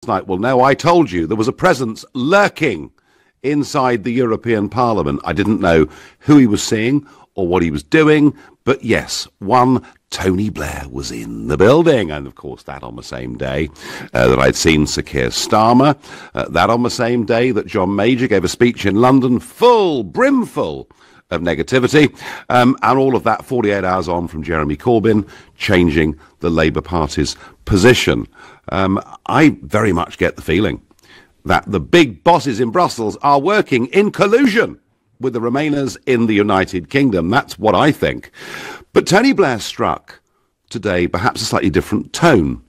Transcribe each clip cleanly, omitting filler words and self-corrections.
night will know, I told you there was a presence lurking inside the European Parliament. I didn't know who he was seeing or what he was doing, but yes, one Tony Blair was in the building, and of course that on the same day that I'd seen Sir Keir Starmer, that on the same day that John Major gave a speech in London brimful of negativity, and all of that 48 hours on from Jeremy Corbyn changing the Labour Party's position. I very much get the feeling that the big bosses in Brussels are working in collusion with the Remainers in the United Kingdom. That's what I think. But Tony Blair struck today perhaps a slightly different tone.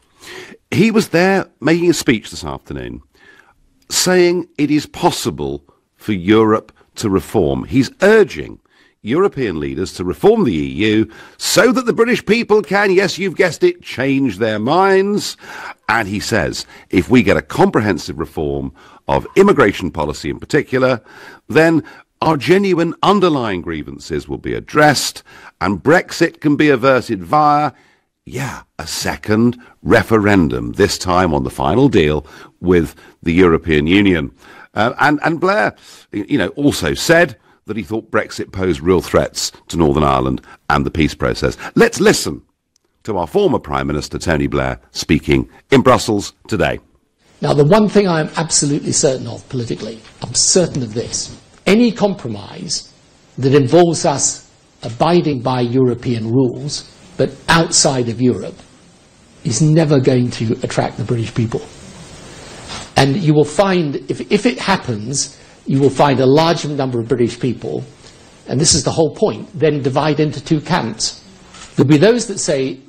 He was there making a speech this afternoon saying it is possible for Europe to reform. He's urging European leaders to reform the EU so that the British people can, yes, you've guessed it, change their minds. And he says, if we get a comprehensive reform of immigration policy in particular, then our genuine underlying grievances will be addressed and Brexit can be averted via, a second referendum, this time on the final deal with the European Union. And Blair, also said that he thought Brexit posed real threats to Northern Ireland and the peace process. Let's listen to our former Prime Minister, Tony Blair, speaking in Brussels today. Now, the one thing I am absolutely certain of politically, I'm certain of this. Any compromise that involves us abiding by European rules, but outside of Europe, is never going to attract the British people. And you will find, if it happens, you will find a large number of British people, and this is the whole point, then divide into two camps. There'll be those that say,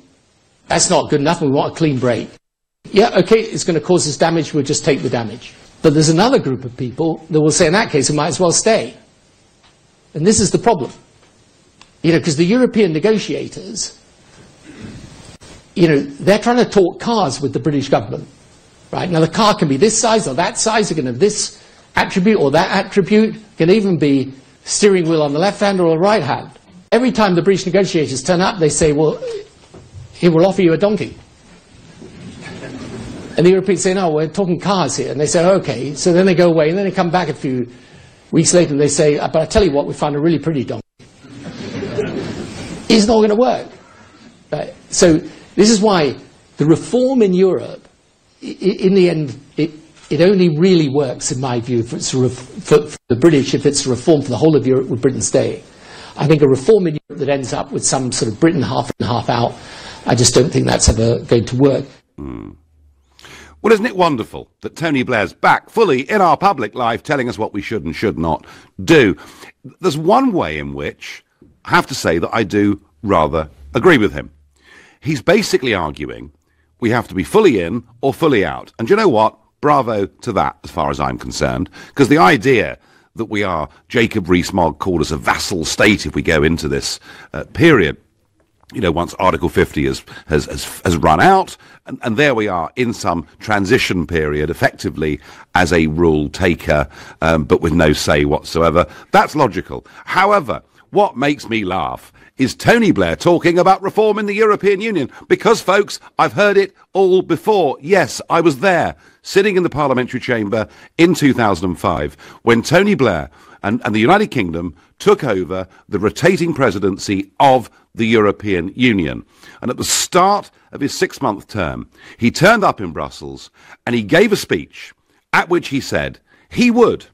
that's not good enough, we want a clean break. Yeah, okay, it's going to cause us damage, we'll just take the damage. But there's another group of people that will say, in that case, we might as well stay. And this is the problem. Because the European negotiators, they're trying to talk cars with the British government. Right? Now, the car can be this size or that size, it can have this attribute or that attribute, it can even be steering wheel on the left hand or the right hand. Every time the British negotiators turn up, they say, well, here, we'll offer you a donkey. And the Europeans say, no, we're talking cars here. And they say, okay. So then they go away, and then they come back a few weeks later, and they say, but I tell you what, we found a really pretty donkey. It's not going to work. Right? So this is why the reform in Europe, in the end, it only really works, in my view, for the British, if it's a reform for the whole of Europe with Britain staying. I think a reform in Europe that ends up with some sort of Britain half in, half out, I just don't think that's ever going to work. Well, isn't it wonderful that Tony Blair's back fully in our public life telling us what we should and should not do? There's one way in which I have to say that I do rather agree with him. He's basically arguing we have to be fully in or fully out. And do you know what? Bravo to that, as far as I'm concerned, because the idea that we are, Jacob Rees-Mogg called us a vassal state if we go into this period, once Article 50 has run out, and there we are in some transition period, effectively as a rule taker, but with no say whatsoever. That's logical. However, what makes me laugh is Tony Blair talking about reform in the European Union, because, folks, I've heard it all before. Yes, I was there, sitting in the parliamentary chamber in 2005, when Tony Blair and the United Kingdom took over the rotating presidency of the European Union. And at the start of his 6-month term, he turned up in Brussels and he gave a speech at which he said he would,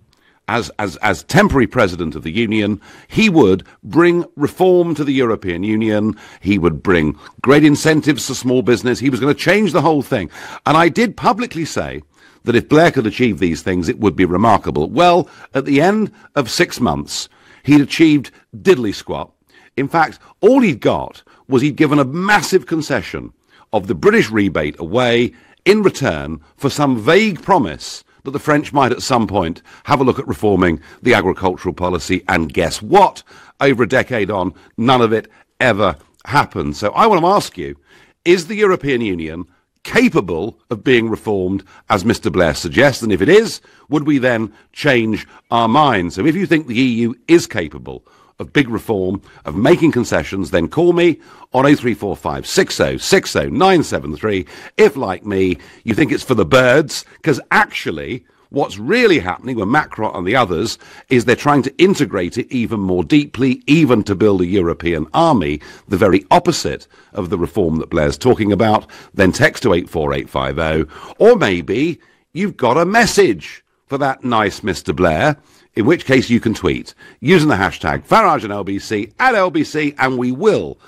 as temporary president of the Union, he would bring reform to the European Union. He would bring great incentives to small business. He was going to change the whole thing. And I did publicly say that if Blair could achieve these things, it would be remarkable. Well, at the end of 6 months, he'd achieved diddly squat. In fact, all he'd got was he'd given a massive concession of the British rebate away in return for some vague promise that the French might at some point have a look at reforming the agricultural policy. And guess what? Over a decade on, none of it ever happened. So I want to ask you, is the European Union capable of being reformed, as Mr. Blair suggests? And if it is, would we then change our minds? So if you think the EU is capable of big reform, of making concessions, then call me on 0345 60 973 if, like me, you think it's for the birds, because actually what's really happening with Macron and the others is they're trying to integrate it even more deeply, even to build a European army, the very opposite of the reform that Blair's talking about. Then text to 84850, or maybe you've got a message for that nice Mr. Blair, in which case you can tweet using the hashtag Farage and LBC at LBC, and we will,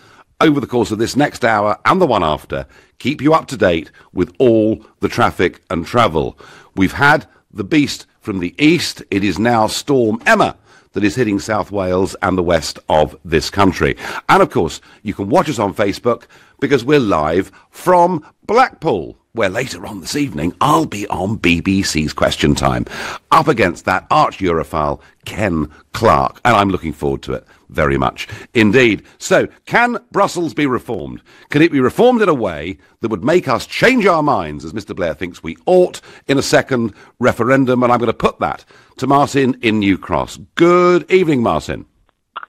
over the course of this next hour and the one after, keep you up to date with all the traffic and travel. We've had the beast from the east. It is now Storm Emma that is hitting South Wales and the west of this country. And of course, you can watch us on Facebook because we're live from Blackpool, where later on this evening I'll be on BBC's Question Time up against that arch Europhile Ken Clarke, and I'm looking forward to it very much indeed. So, can Brussels be reformed? Can it be reformed in a way that would make us change our minds, as Mr. Blair thinks we ought, in a second referendum? And I'm going to put that to Martin in New Cross. Good evening, Martin.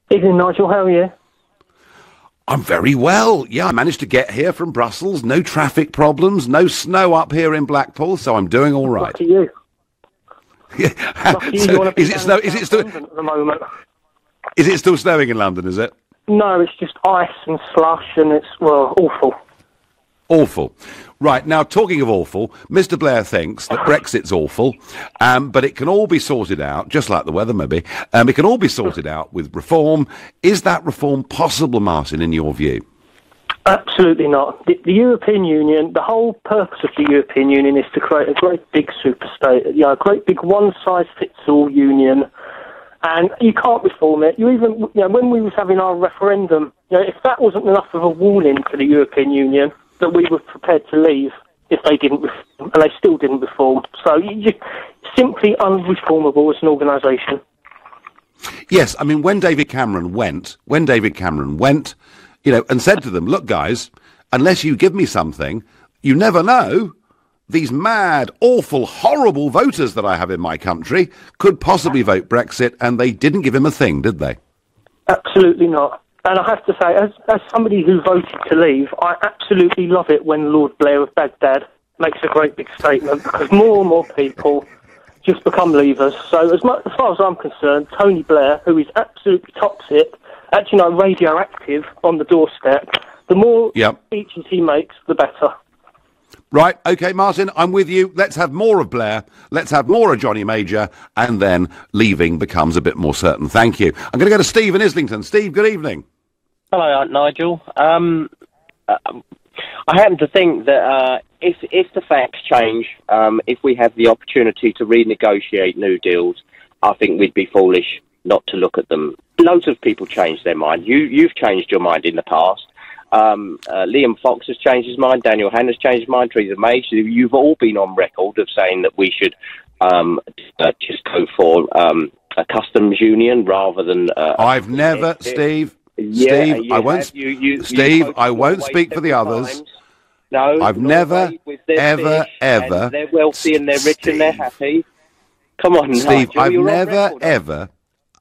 Evening, Nigel. How are you? I'm very well. Yeah, I managed to get here from Brussels. No traffic problems, no snow up here in Blackpool, so I'm doing all right. Lucky you. Lucky you. So, You is it snow? Is it still? At the moment. Is it still snowing in London? Is it? No, it's just ice and slush, and it's awful. Awful. Right, now, talking of awful, Mr. Blair thinks that Brexit's awful, but it can all be sorted out, just like the weather maybe, it can all be sorted out with reform. Is that reform possible, Martin, in your view? Absolutely not. The European Union, the whole purpose of the European Union is to create a great big superstate, a great big one-size-fits-all union, and you can't reform it. You even, when we was having our referendum, if that wasn't enough of a warning to the European Union, that we were prepared to leave if they didn't reform, and they still didn't reform. So you're simply unreformable as an organisation. Yes, I mean, when David Cameron went, and said to them, look, guys, unless you give me something, you never know, these mad, awful, horrible voters that I have in my country could possibly vote Brexit, and they didn't give him a thing, did they? Absolutely not. And I have to say, as somebody who voted to leave, I absolutely love it when Lord Blair of Baghdad makes a great big statement, because more and more people just become leavers. So as far as I'm concerned, Tony Blair, who is absolutely toxic, actually radioactive on the doorstep, the more speeches he makes, the better. Right, OK, Martin, I'm with you. Let's have more of Blair. Let's have more of Johnny Major, and then leaving becomes a bit more certain. Thank you. I'm going to go to Steve in Islington. Steve, good evening. Hello, Nigel. I happen to think that if the facts change, if we have the opportunity to renegotiate new deals, I think we'd be foolish not to look at them. Loads of people change their mind. You've changed your mind in the past. Liam Fox has changed his mind. Daniel Hanna's changed his mind. Theresa May. You've all been on record of saying that we should just go for a customs union rather than. I've never, Steve. Yeah, Steve, I won't. Steve, I won't speak for the others. No, I've never, ever. They're wealthy and they're rich and they're happy. Come on, Steve. Nigel,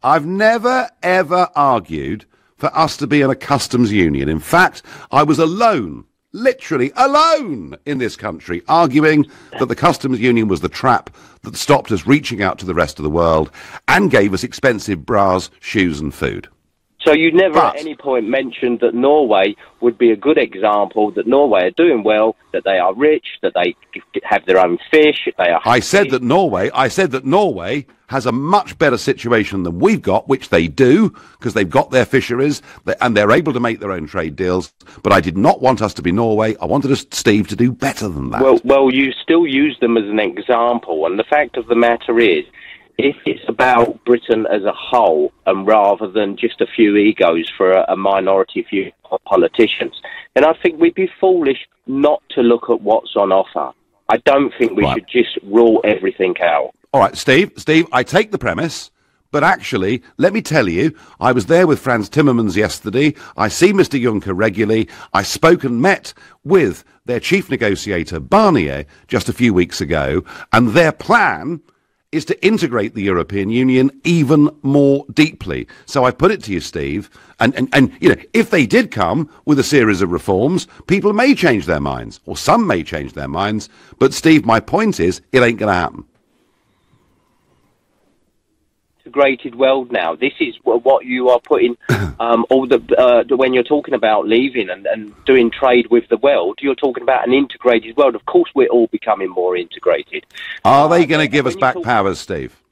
I've never, ever argued for us to be in a customs union. In fact, I was alone, literally alone in this country, arguing that the customs union was the trap that stopped us reaching out to the rest of the world and gave us expensive bras, shoes and food. So you never at any point mentioned that Norway would be a good example, that Norway are doing well, that they are rich, that they have their own fish, they are happy. I said that Norway has a much better situation than we've got, which they do, because they've got their fisheries, and they're able to make their own trade deals. But I did not want us to be Norway. I wanted us, Steve, to do better than that. Well, you still use them as an example, and the fact of the matter is, if it's about Britain as a whole, and rather than just a few egos for a minority few politicians, then I think we'd be foolish not to look at what's on offer. I don't think we should just rule everything out. All right, Steve, I take the premise, but actually, let me tell you, I was there with Franz Timmermans yesterday. I see Mr. Juncker regularly. I spoke and met with their chief negotiator, Barnier, just a few weeks ago, and their plan is to integrate the European Union even more deeply. So I put it to you, Steve, and you know, if they did come with a series of reforms, people may change their minds, or some may change their minds. But Steve, my point is, it ain't going to happen. Integrated world now. This is what you are putting all the when you're talking about leaving and doing trade with the world, you're talking about an integrated world. Of course, we're all becoming more integrated. Are they going to give us back powers, Steve?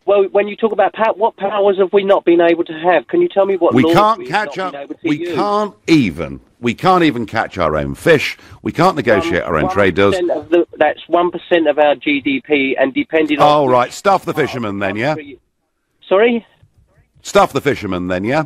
Well, when you talk about what powers have we not been able to have? Can you tell me what we laws can't we've catch not up? been able to We use? We can't even catch our own fish. We can't negotiate our own trade deals. That's 1% of our GDP, and depending on. Oh, right. Stuff the fishermen then, yeah. Sorry? Stuff the fishermen then, yeah?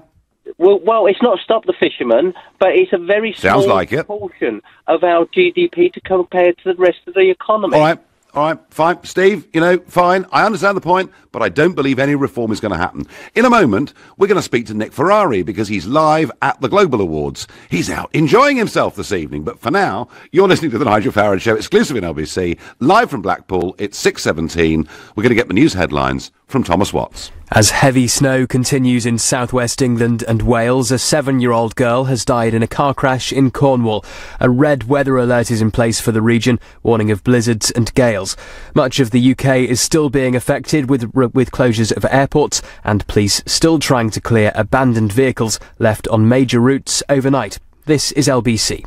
Well, it's not stop the fishermen, but it's a very small portion of our GDP to compare to the rest of the economy. All right, fine. Steve, you know, fine. I understand the point, but I don't believe any reform is going to happen. In a moment, we're going to speak to Nick Ferrari because he's live at the Global Awards. He's out enjoying himself this evening. But for now, you're listening to the Nigel Farage Show, exclusive in LBC, live from Blackpool. It's 6:17. We're going to get the news headlines from Thomas Watts. As heavy snow continues in southwest England and Wales, a 7-year-old girl has died in a car crash in Cornwall. A red weather alert is in place for the region, warning of blizzards and gales. Much of the UK is still being affected with closures of airports and police still trying to clear abandoned vehicles left on major routes overnight. This is LBC.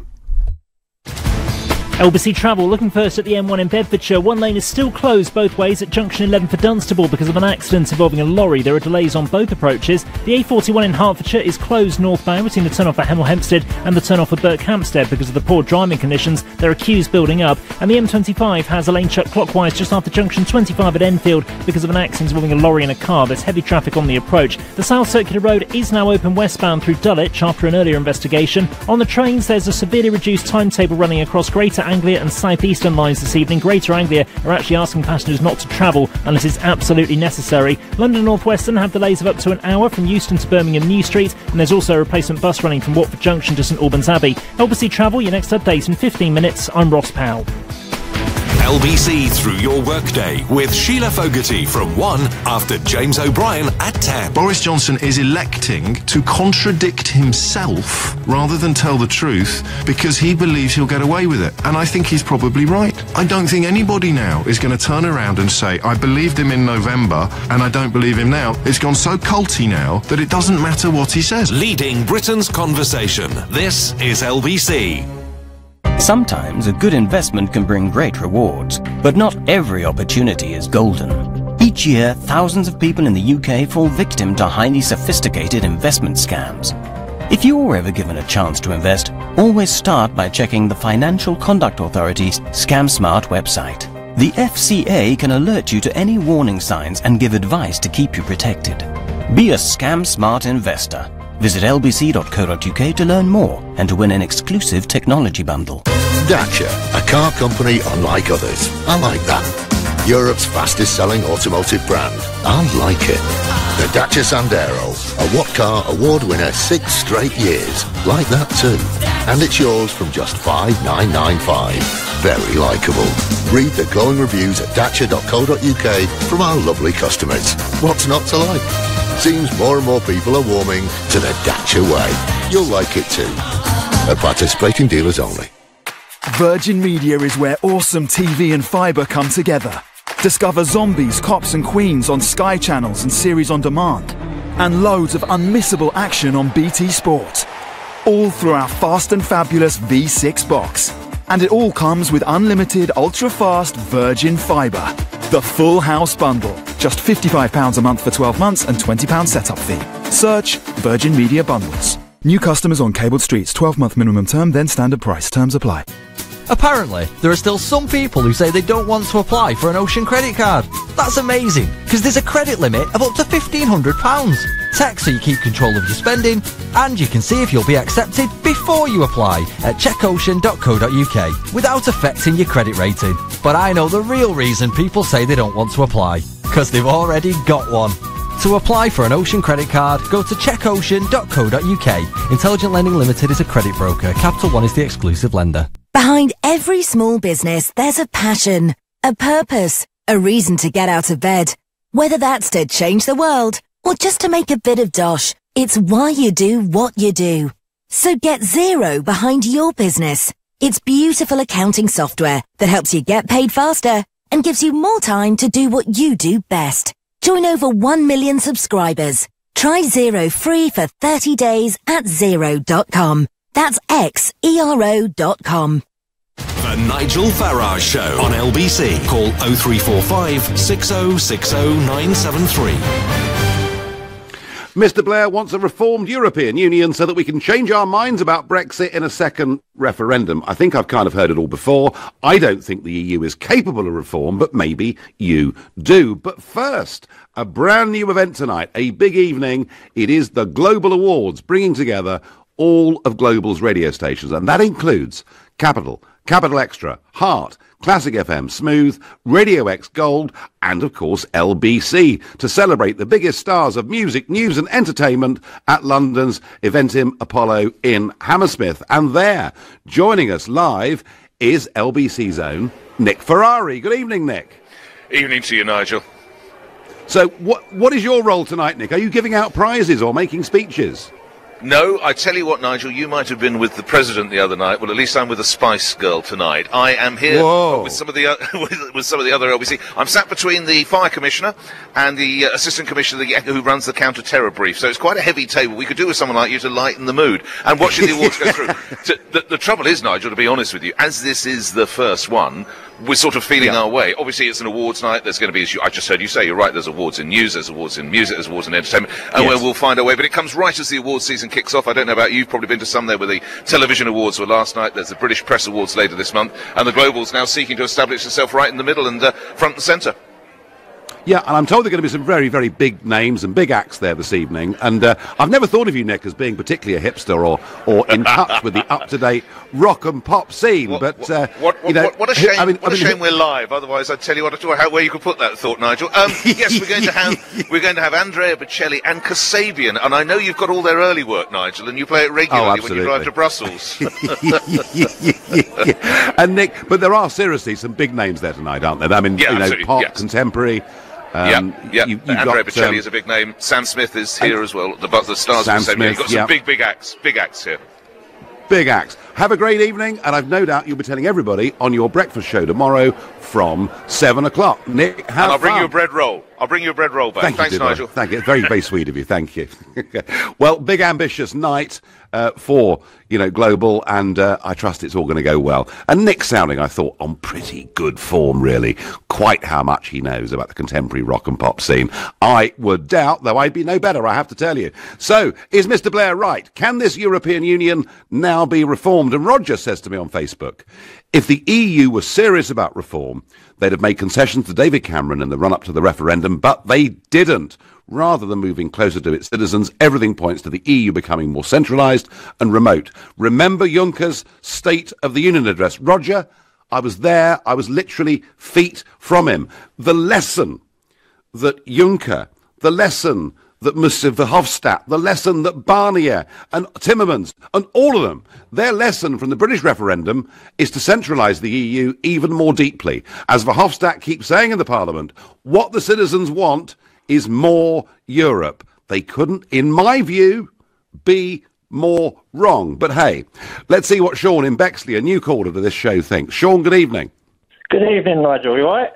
LBC Travel, looking first at the M1 in Bedfordshire. One lane is still closed both ways at junction 11 for Dunstable because of an accident involving a lorry. There are delays on both approaches. The A41 in Hertfordshire is closed northbound between the turn-off at Hemel Hempstead and the turn-off at Berkhamsted because of the poor driving conditions. There are queues building up. And the M25 has a lane shut clockwise just after junction 25 at Enfield because of an accident involving a lorry and a car. There's heavy traffic on the approach. The South Circular Road is now open westbound through Dulwich after an earlier investigation. On the trains, there's a severely reduced timetable running across Greater Anglia and South Eastern lines this evening. Greater Anglia are actually asking passengers not to travel unless it's absolutely necessary. London North Western have delays of up to an hour from Euston to Birmingham New Street, and there's also a replacement bus running from Watford Junction to St Albans Abbey. LBC Travel, your next update in 15 minutes. I'm Ross Powell. LBC through your workday with Sheila Fogarty from 1 after James O'Brien at 10. Boris Johnson is electing to contradict himself rather than tell the truth because he believes he'll get away with it. And I think he's probably right. I don't think anybody now is going to turn around and say, I believed him in November and I don't believe him now. It's gone so culty now that it doesn't matter what he says. Leading Britain's conversation. This is LBC. Sometimes a good investment can bring great rewards, but not every opportunity is golden. Each year, thousands of people in the UK fall victim to highly sophisticated investment scams. If you're ever given a chance to invest, always start by checking the Financial Conduct Authority's ScamSmart website. The FCA can alert you to any warning signs and give advice to keep you protected. Be a ScamSmart investor. Visit lbc.co.uk to learn more and to win an exclusive technology bundle. Dacia, a car company unlike others. I like that. Europe's fastest selling automotive brand. I like it. The Dacia Sandero, a What Car Award winner 6 straight years. Like that too. And it's yours from just $5,995. Very likeable. Read the glowing reviews at dacia.co.uk from our lovely customers. What's not to like? Seems more and more people are warming to the Dacia way. You'll like it too. At participating dealers only. Virgin Media is where awesome TV and fibre come together. Discover Zombies, Cops and Queens on Sky Channels and Series on Demand. And loads of unmissable action on BT Sport. All through our fast and fabulous V6 box. And it all comes with unlimited ultra-fast Virgin Fibre. The Full House Bundle. Just £55 a month for 12 months and £20 setup fee. Search Virgin Media Bundles. New customers on cabled streets. 12-month minimum term, then standard price. Terms apply. Apparently, there are still some people who say they don't want to apply for an Ocean credit card. That's amazing, because there's a credit limit of up to £1,500. Text so you keep control of your spending, and you can see if you'll be accepted before you apply at checkocean.co.uk without affecting your credit rating. But I know the real reason people say they don't want to apply, because they've already got one. To apply for an Ocean credit card, go to checkocean.co.uk. Intelligent Lending Limited is a credit broker. Capital One is the exclusive lender. Behind every small business, there's a passion, a purpose, A reason to get out of bed. Whether that's to change the world or just to make a bit of dosh, it's why you do what you do. So get Xero behind your business. It's beautiful accounting software that helps you get paid faster and gives you more time to do what you do best. Join over 1 million subscribers. Try Xero free for 30 days at Xero.com. That's Xero.com. The Nigel Farage Show on LBC. Call 0345 6060 973. Mr. Blair wants a reformed European Union so that we can change our minds about Brexit in a second referendum. I think I've kind of heard it all before. I don't think the EU is capable of reform, but maybe you do. But first, a brand new event tonight, a big evening. It is the Global Awards, bringing together all of Global's radio stations, and that includes Capital, Capital Extra, Heart, Classic FM, Smooth, Radio X Gold, and of course LBC, to celebrate the biggest stars of music, news and entertainment at London's Eventim Apollo in Hammersmith. And there, joining us live, is LBC's own Nick Ferrari. Good evening, Nick. Evening to you, Nigel. So what is your role tonight, Nick? Are you giving out prizes or making speeches? No, I tell you what, Nigel, you might have been with the President the other night. Well, at least I'm with a Spice Girl tonight. I am here with some of the with some of the other LBC. I'm sat between the Fire Commissioner and the Assistant Commissioner who runs the counter-terror brief. So it's quite a heavy table. We could do with someone like you to lighten the mood. And watching the awards go through. The trouble is, Nigel, to be honest with you, as this is the first one, we're sort of feeling our way. Obviously, it's an awards night. There's going to be, as I just heard you say, you're right, there's awards in news, there's awards in music, there's awards in entertainment, and we'll find our way. But it comes right as the awards season kicks off. I don't know about you, you've probably been to some there where the television awards were last night. There's the British Press Awards later this month, and the Global's now seeking to establish itself right in the middle and front and centre. Yeah, and I'm told there are going to be some very, very big names and big acts there this evening. And I've never thought of you, Nick, as being particularly a hipster or in touch with the up-to-date rock and pop scene. What a shame! What a shame we're live. Otherwise, I'd tell you where you could put that thought, Nigel. Yes, we're going to have Andrea Bocelli and Kasabian, and I know you've got all their early work, Nigel, and you play it regularly when you drive to Brussels. And Nick, but there are seriously some big names there tonight, aren't there? I mean, pop, contemporary. Andrea Bocelli is a big name. Sam Smith is here as well. The stars of the same. You've got some big acts here. Big acts. Have a great evening, and I've no doubt you'll be telling everybody on your breakfast show tomorrow from 7 o'clock. Nick, have and I'll bring fun. you a bread roll. I'll bring you a bread roll back. Thanks, Nigel. Thank you. Very, very sweet of you. Thank you. Well, big ambitious night for Global, and I trust it's all going to go well. And Nick sounding, I thought, on pretty good form, really. Quite how much he knows about the contemporary rock and pop scene. I would doubt, though I'd be no better, I have to tell you. So, is Mr. Blair right? Can this European Union now be reformed? And Roger says to me on Facebook, if the EU was serious about reform, they'd have made concessions to David Cameron in the run-up to the referendum, but they didn't. Rather than moving closer to its citizens, everything points to the EU becoming more centralised and remote. Remember Juncker's State of the Union address? Roger, I was there. I was literally feet from him. The lesson that Juncker, the lesson that Mr. Verhofstadt, the lesson that Barnier and Timmermans and all of them, their lesson from the British referendum is to centralise the EU even more deeply. As Verhofstadt keeps saying in the Parliament, what the citizens want is more Europe. They couldn't, in my view, be more wrong. But hey, let's see what Sean in Bexley, a new caller to this show, thinks. Sean, good evening. Good evening, Nigel. You all right?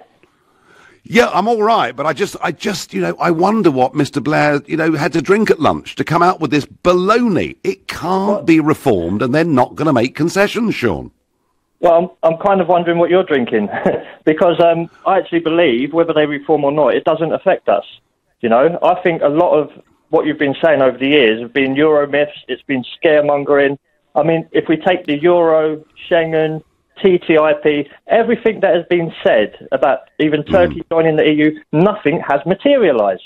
Yeah, I'm all right, but I just, I wonder what Mr. Blair, had to drink at lunch to come out with this baloney. It can't be reformed, and they're not going to make concessions, Sean. Well, I'm kind of wondering what you're drinking, because I actually believe, whether they reform or not, it doesn't affect us. I think a lot of what you've been saying over the years have been Euro myths, it's been scaremongering. I mean, if we take the Euro, Schengen, TTIP, everything that has been said about even Turkey joining the EU, nothing has materialised.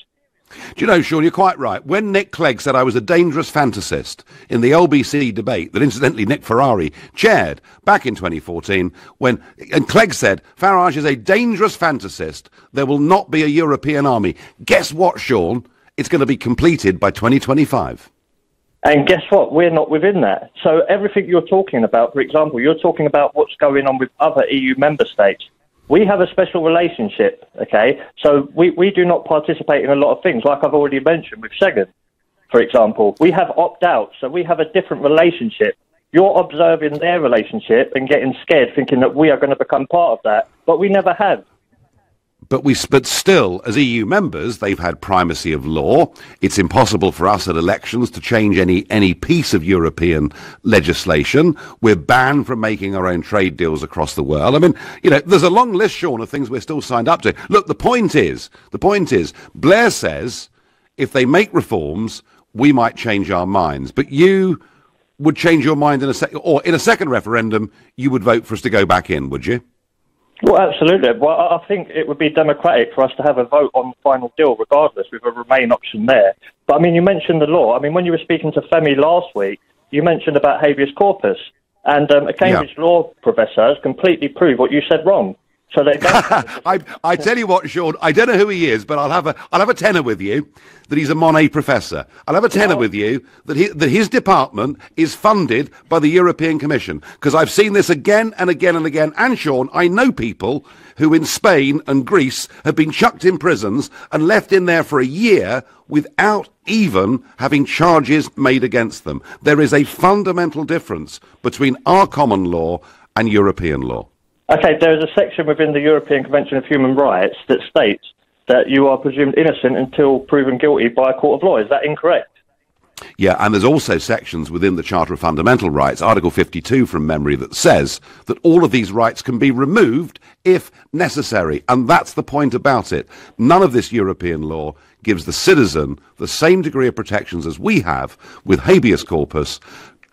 Do you know, Sean, you're quite right. When Nick Clegg said I was a dangerous fantasist in the LBC debate that, incidentally, Nick Ferrari chaired back in 2014, and Clegg said, Farage is a dangerous fantasist, there will not be a European army. Guess what, Sean? It's going to be completed by 2025. And guess what? We're not within that. So everything you're talking about, for example, you're talking about what's going on with other EU member states. We have a special relationship, okay? So we do not participate in a lot of things, like I've already mentioned with Schengen, for example. We have opt-out, so we have a different relationship. You're observing their relationship and getting scared, thinking that we are going to become part of that, but we never have. But still, as EU members, they've had primacy of law. It's impossible for us at elections to change any piece of European legislation. We're banned from making our own trade deals across the world. I mean, you know, there's a long list, Sean, of things we're still signed up to. Look, the point is, Blair says if they make reforms, we might change our minds. But you would change your mind in a second referendum, you would vote for us to go back in, would you? Well, absolutely. Well, I think it would be democratic for us to have a vote on the final deal, regardless, with a Remain option there. But, I mean, you mentioned the law. I mean, when you were speaking to Femi last week, you mentioned about habeas corpus. And a Cambridge law professor has completely proved what you said wrong. So they I tell you what, Sean, I don't know who he is, but I'll have a tenner with you that he's a Monet professor. I'll have a tenner with you that his department is funded by the European Commission, because I've seen this again and again and again. And Sean, I know people who in Spain and Greece have been chucked in prisons and left in there for a year without even having charges made against them. There is a fundamental difference between our common law and European law. Okay, there is a section within the European Convention of Human Rights that states that you are presumed innocent until proven guilty by a court of law. Is that incorrect? Yeah, and there's also sections within the Charter of Fundamental Rights, Article 52 from memory, that says that all of these rights can be removed if necessary. And that's the point about it. None of this European law gives the citizen the same degree of protections as we have with habeas corpus,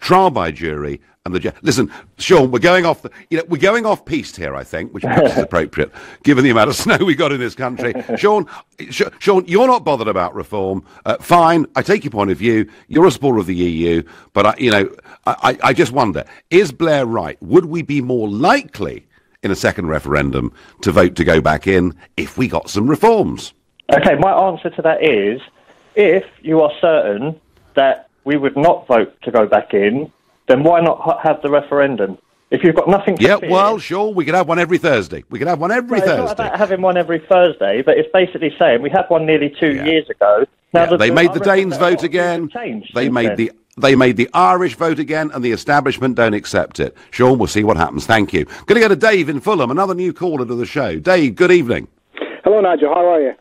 trial by jury, and listen, Sean, we're going off piste here, I think, which perhaps is appropriate, given the amount of snow we got in this country. Sean, you're not bothered about reform. Fine, I take your point of view. You're a supporter of the EU, but I just wonder: is Blair right? Would we be more likely in a second referendum to vote to go back in if we got some reforms? Okay, my answer to that is, if you are certain that we would not vote to go back in, then why not have the referendum? If you've got nothing to fear... well, sure, we could have one every Thursday. It's not about having one every Thursday, but it's basically saying we had one nearly 2 years ago. Now they made the Danes vote again. They made the Irish vote again, and the establishment don't accept it. Sean, we'll see what happens. Thank you. Going to go to Dave in Fulham, another new caller to the show. Dave, good evening. Hello, Nigel. How are you?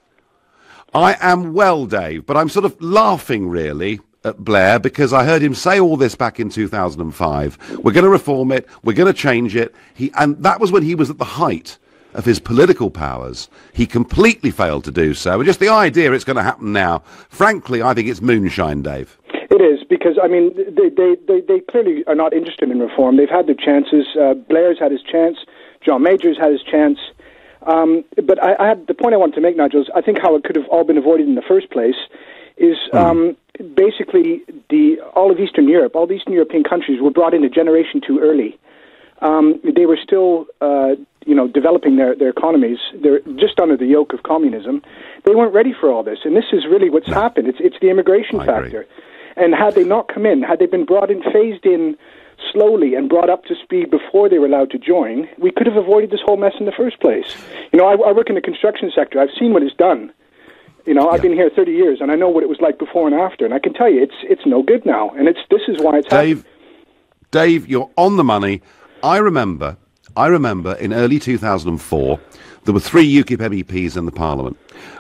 I am well, Dave, but I'm sort of laughing, really, at Blair, because I heard him say all this back in 2005. We're going to reform it. We're going to change it. And that was when he was at the height of his political powers. He completely failed to do so. And just the idea it's going to happen now, frankly, I think it's moonshine, Dave. It is, because, I mean, they clearly are not interested in reform. They've had their chances. Blair's had his chance. John Major's had his chance. But I had the point I wanted to make, Nigel, is I think how it could have all been avoided in the first place is basically all of Eastern Europe, all the Eastern European countries were brought in a generation too early. They were still, developing their economies. They're just under the yoke of communism. They weren't ready for all this, and this is really what's happened. It's the immigration factor. And had they not come in, had they been brought in, phased in slowly and brought up to speed before they were allowed to join, we could have avoided this whole mess in the first place. You know, I work in the construction sector. I've seen what it's done. You know, I've been here 30 years, and I know what it was like before and after. And I can tell you, it's no good now. And this is why it's happening. Dave, you're on the money. I remember in early 2004, there were 3 UKIP MEPs in the Parliament.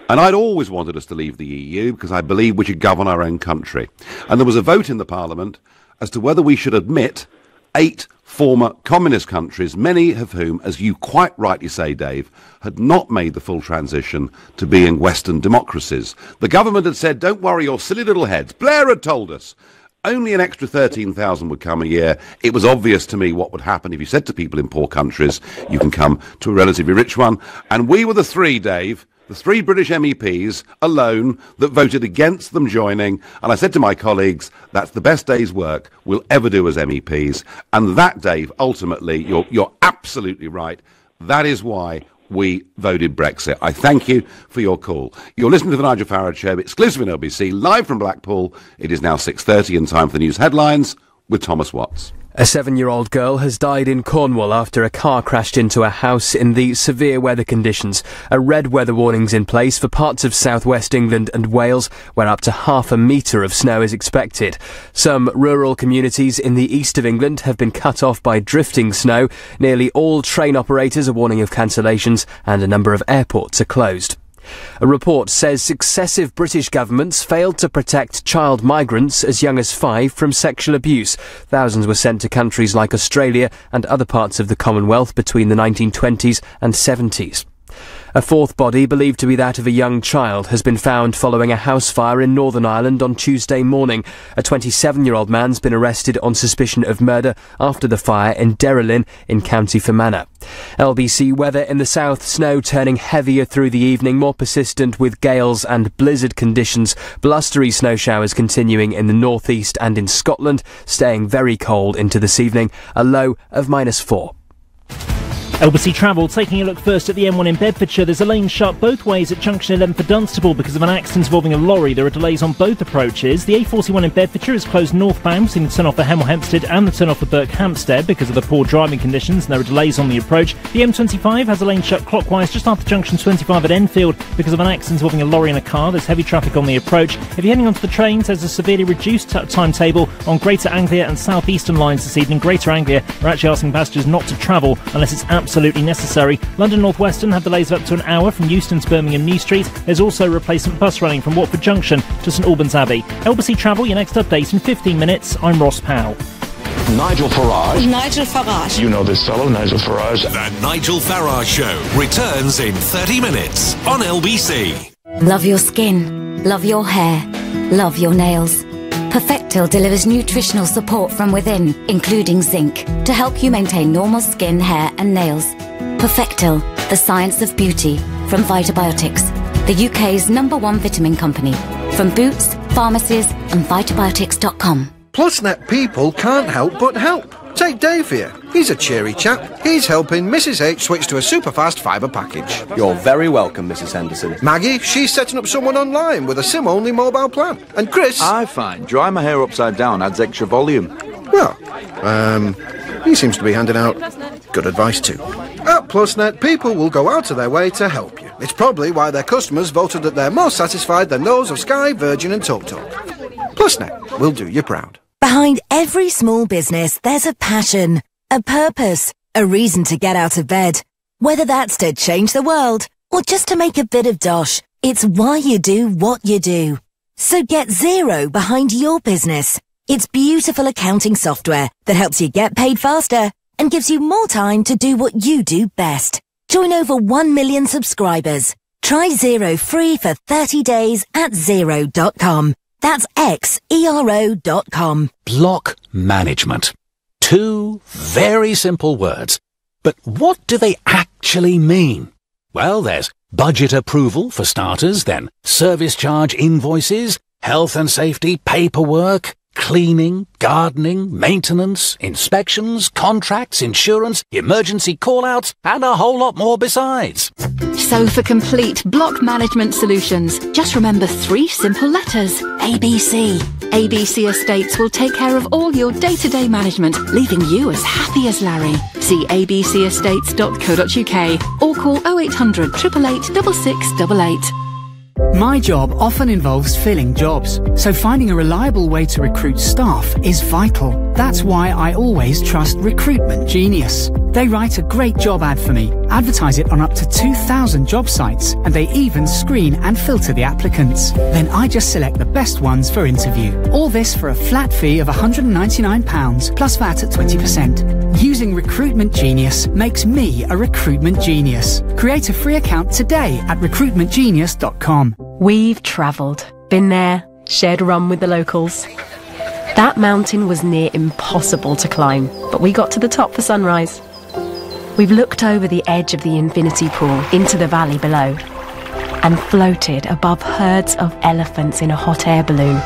And I'd always wanted us to leave the EU because I believed we should govern our own country. And there was a vote in the Parliament as to whether we should admit 8 former communist countries, many of whom, as you quite rightly say, Dave, had not made the full transition to being Western democracies. The government had said, don't worry your silly little heads. Blair had told us only an extra 13,000 would come a year. It was obvious to me what would happen if you said to people in poor countries, you can come to a relatively rich one. And we were the 3, Dave, the 3 British MEPs alone that voted against them joining. And I said to my colleagues, that's the best day's work we'll ever do as MEPs. And that, Dave, ultimately, you're absolutely right. That is why we voted Brexit. I thank you for your call. You're listening to the Nigel Farage Show, exclusive in LBC, live from Blackpool. It is now 6:30 and time for the news headlines with Thomas Watts. A 7-year-old girl has died in Cornwall after a car crashed into a house in the severe weather conditions. A red weather warning's in place for parts of southwest England and Wales, where up to half a metre of snow is expected. Some rural communities in the east of England have been cut off by drifting snow. Nearly all train operators are warning of cancellations, and a number of airports are closed. A report says successive British governments failed to protect child migrants as young as 5 from sexual abuse. Thousands were sent to countries like Australia and other parts of the Commonwealth between the 1920s and 70s. A fourth body, believed to be that of a young child, has been found following a house fire in Northern Ireland on Tuesday morning. A 27-year-old man's been arrested on suspicion of murder after the fire in Derrylin in County Fermanagh. LBC weather in the south, snow turning heavier through the evening, more persistent with gales and blizzard conditions. Blustery snow showers continuing in the northeast and in Scotland, staying very cold into this evening, a low of -4. LBC Travel taking a look first at the M1 in Bedfordshire. There's a lane shut both ways at junction 11 for Dunstable because of an accident involving a lorry. There are delays on both approaches. The A41 in Bedfordshire is closed northbound between the turn-off for Hemel Hempstead and the turn-off for Burke Hampstead because of the poor driving conditions, and there are delays on the approach. The M25 has a lane shut clockwise just after junction 25 at Enfield because of an accident involving a lorry and a car. There's heavy traffic on the approach. If you're heading onto the trains, there's a severely reduced timetable on Greater Anglia and South Eastern lines this evening. Greater Anglia are actually asking passengers not to travel unless it's absolutely necessary. London North Western have delays of up to an hour from Euston to Birmingham New Street. There's also a replacement bus running from Watford Junction to St Albans Abbey. LBC Travel, your next update in 15 minutes. I'm Ross Powell. Nigel Farage. Nigel Farage. You know this fellow, Nigel Farage. The Nigel Farage Show returns in 30 minutes on LBC. Love your skin. Love your hair. Love your nails. Perfectil delivers nutritional support from within, including zinc, to help you maintain normal skin, hair and nails. Perfectil, the science of beauty, from Vitabiotics, the UK's #1 vitamin company. From Boots, pharmacies and Vitabiotics.com. PlusNet people can't help but help. Take Dave here. He's a cheery chap. He's helping Mrs H switch to a super-fast fibre package. You're very welcome, Mrs Henderson. Maggie, she's setting up someone online with a SIM-only mobile plan. And Chris... I find drying my hair upside down adds extra volume. Well, he seems to be handing out good advice too. At PlusNet, people will go out of their way to help you. It's probably why their customers voted that they're more satisfied than those of Sky, Virgin and TalkTalk. PlusNet will do you proud. Behind every small business, there's a passion, a purpose, a reason to get out of bed. Whether that's to change the world or just to make a bit of dosh, it's why you do what you do. So get Xero behind your business. It's beautiful accounting software that helps you get paid faster and gives you more time to do what you do best. Join over 1 million subscribers. Try Xero free for 30 days at Xero.com. That's Xero.com. Block management. 2 very simple words. But what do they actually mean? Well, there's budget approval for starters, then service charge invoices, health and safety paperwork, cleaning, gardening, maintenance, inspections, contracts, insurance, emergency call-outs, and a whole lot more besides. So for complete block management solutions, just remember 3 simple letters. ABC. ABC Estates will take care of all your day-to-day management, leaving you as happy as Larry. See abcestates.co.uk or call 0800 888 6688. My job often involves filling jobs, so finding a reliable way to recruit staff is vital. That's why I always trust Recruitment Genius. They write a great job ad for me, advertise it on up to 2,000 job sites, and they even screen and filter the applicants. Then I just select the best ones for interview. All this for a flat fee of £199 plus VAT at 20%. Using Recruitment Genius makes me a recruitment genius. Create a free account today at recruitmentgenius.com. We've travelled, been there, shared a run with the locals. That mountain was near impossible to climb, but we got to the top for sunrise. We've looked over the edge of the infinity pool into the valley below and floated above herds of elephants in a hot air balloon.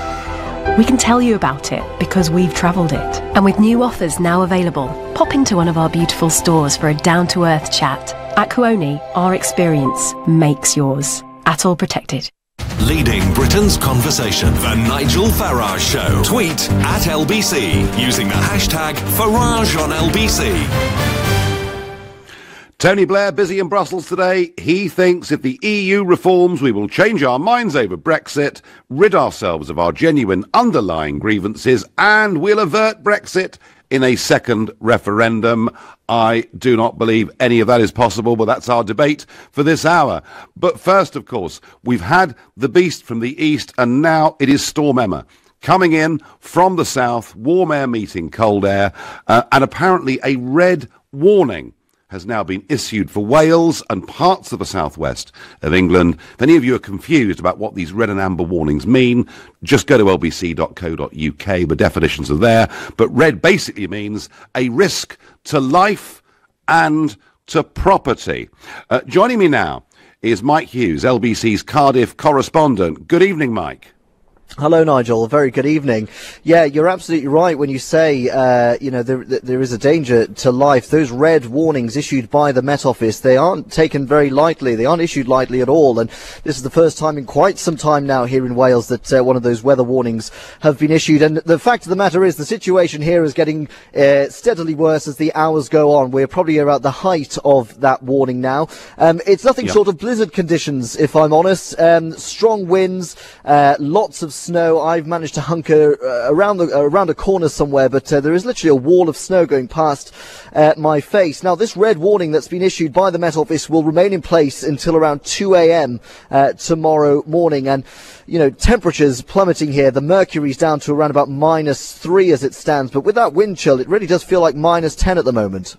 We can tell you about it because we've travelled it. And with new offers now available, pop into one of our beautiful stores for a down-to-earth chat. At Kuoni, our experience makes yours. At all protected. leading Britain's conversation. The Nigel Farage Show. Tweet at LBC using the hashtag #FarageOnLBC. Tony Blair busy in Brussels today. He thinks if the EU reforms, we will change our minds over Brexit, rid ourselves of our genuine underlying grievances, and we'll avert Brexit in a second referendum. I do not believe any of that is possible, but that's our debate for this hour. But first, of course, we've had the beast from the east, and now it is Storm Emma. Coming in from the south, warm air meeting cold air, and apparently a red warning has now been issued for Wales and parts of the southwest of England. If any of you are confused about what these red and amber warnings mean, just go to lbc.co.uk. The definitions are there. But red basically means a risk to life and to property. Joining me now is Mike Hughes, LBC's Cardiff correspondent. Good evening, Mike. Hello, Nigel. Very good evening. Yeah, you're absolutely right when you say, there is a danger to life. Those red warnings issued by the Met Office, they aren't taken very lightly. They aren't issued lightly at all. And this is the first time in quite some time now here in Wales that one of those weather warnings have been issued. And the fact of the matter is the situation here is getting steadily worse as the hours go on. We're probably about the height of that warning now. It's nothing short of blizzard conditions, if I'm honest. Strong winds, lots of snow. I've managed to hunker around a corner somewhere, but there is literally a wall of snow going past my face. Now, this red warning that's been issued by the Met Office will remain in place until around 2 a.m. Tomorrow morning, and temperatures plummeting here. The mercury's down to around about -3 as it stands, but with that wind chill, it really does feel like -10 at the moment.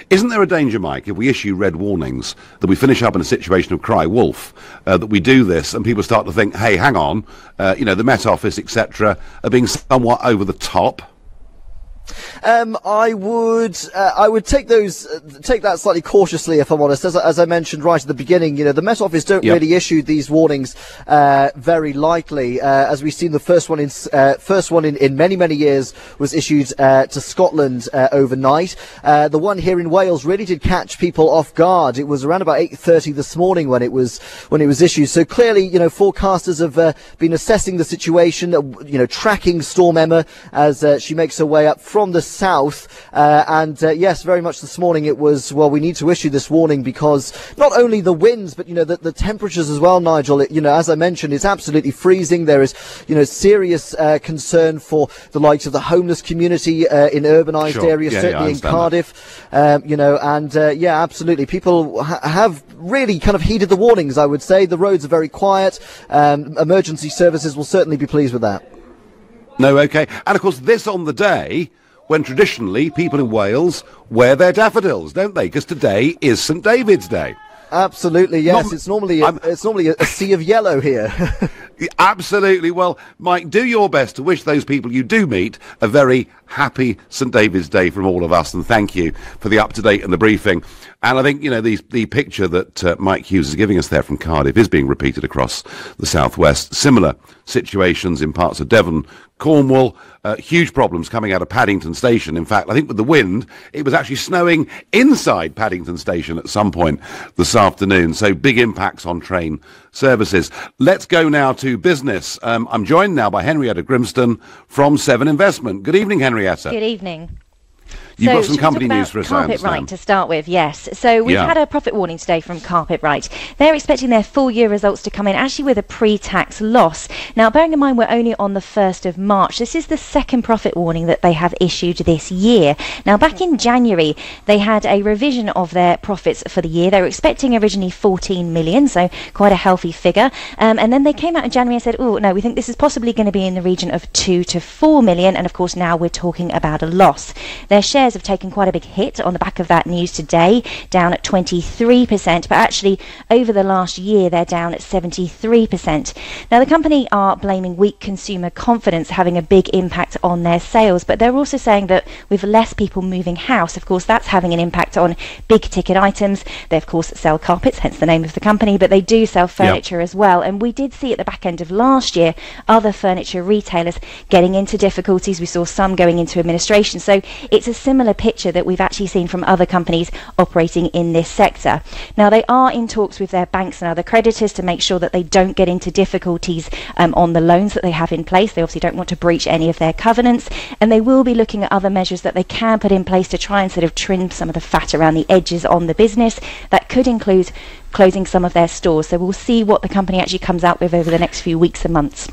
Isn't there a danger, Mike, if we issue red warnings, that we finish up in a situation of cry wolf, that we do this and people start to think, hey, hang on, the Met Office, etc., are being somewhat over the top? I would take that slightly cautiously, if I'm honest. As I mentioned right at the beginning, the Met Office don't really issue these warnings very lightly. As we've seen, the first one in many years was issued to Scotland overnight. The one here in Wales really did catch people off guard. It was around about 8:30 this morning when it was issued. So clearly, forecasters have been assessing the situation, tracking Storm Emma as she makes her way up from the south, and yes, very much this morning it was, well, we need to issue this warning because not only the winds, but the temperatures as well, Nigel. As I mentioned, it's absolutely freezing. There is serious concern for the likes of the homeless community in urbanised areas, certainly in Cardiff. Absolutely, people have really kind of heeded the warnings. I would say the roads are very quiet. Emergency services will certainly be pleased with that. No, okay. And of course, this on the day when traditionally people in Wales wear their daffodils, don't they? Because today is St David's Day. Absolutely, yes. It's normally a sea of yellow here. Absolutely. Well, Mike, do your best to wish those people you do meet a very happy St David's Day from all of us, and thank you for the up-to-date and the briefing. And I think, the picture that Mike Hughes is giving us there from Cardiff is being repeated across the southwest. Similar situations in parts of Devon, Cornwall, huge problems coming out of Paddington Station. In fact, I think with the wind, it was actually snowing inside Paddington Station at some point this afternoon. So big impacts on train services. Let's go now to business. I'm joined now by Henrietta Grimston from Seven Investment. Good evening, Henrietta. Good evening. You've got some company news for us, I understand. Carpet Right to start with, yes. So we've had a profit warning today from Carpet Right. They're expecting their full year results to come in actually with a pre-tax loss. Now, bearing in mind we're only on the 1st of March, this is the second profit warning that they have issued this year. Now, back in January, they had a revision of their profits for the year. They were expecting originally 14 million, so quite a healthy figure. And then they came out in January and said, oh, no, we think this is possibly going to be in the region of 2 to 4 million. And of course, now we're talking about a loss. Their shares have taken quite a big hit on the back of that news today, down at 23%, but actually over the last year they're down at 73%. Now, the company are blaming weak consumer confidence having a big impact on their sales, but they're also saying that with less people moving house, of course, that's having an impact on big ticket items. They of course sell carpets, hence the name of the company, but they do sell furniture as well. And we did see at the back end of last year other furniture retailers getting into difficulties. We saw some going into administration. So it's a similar picture that we've actually seen from other companies operating in this sector. Now, they are in talks with their banks and other creditors to make sure that they don't get into difficulties on the loans that they have in place. They obviously don't want to breach any of their covenants, and they will be looking at other measures that they can put in place to try and sort of trim some of the fat around the edges on the business. That could include closing some of their stores. So we'll see what the company actually comes out with over the next few weeks and months.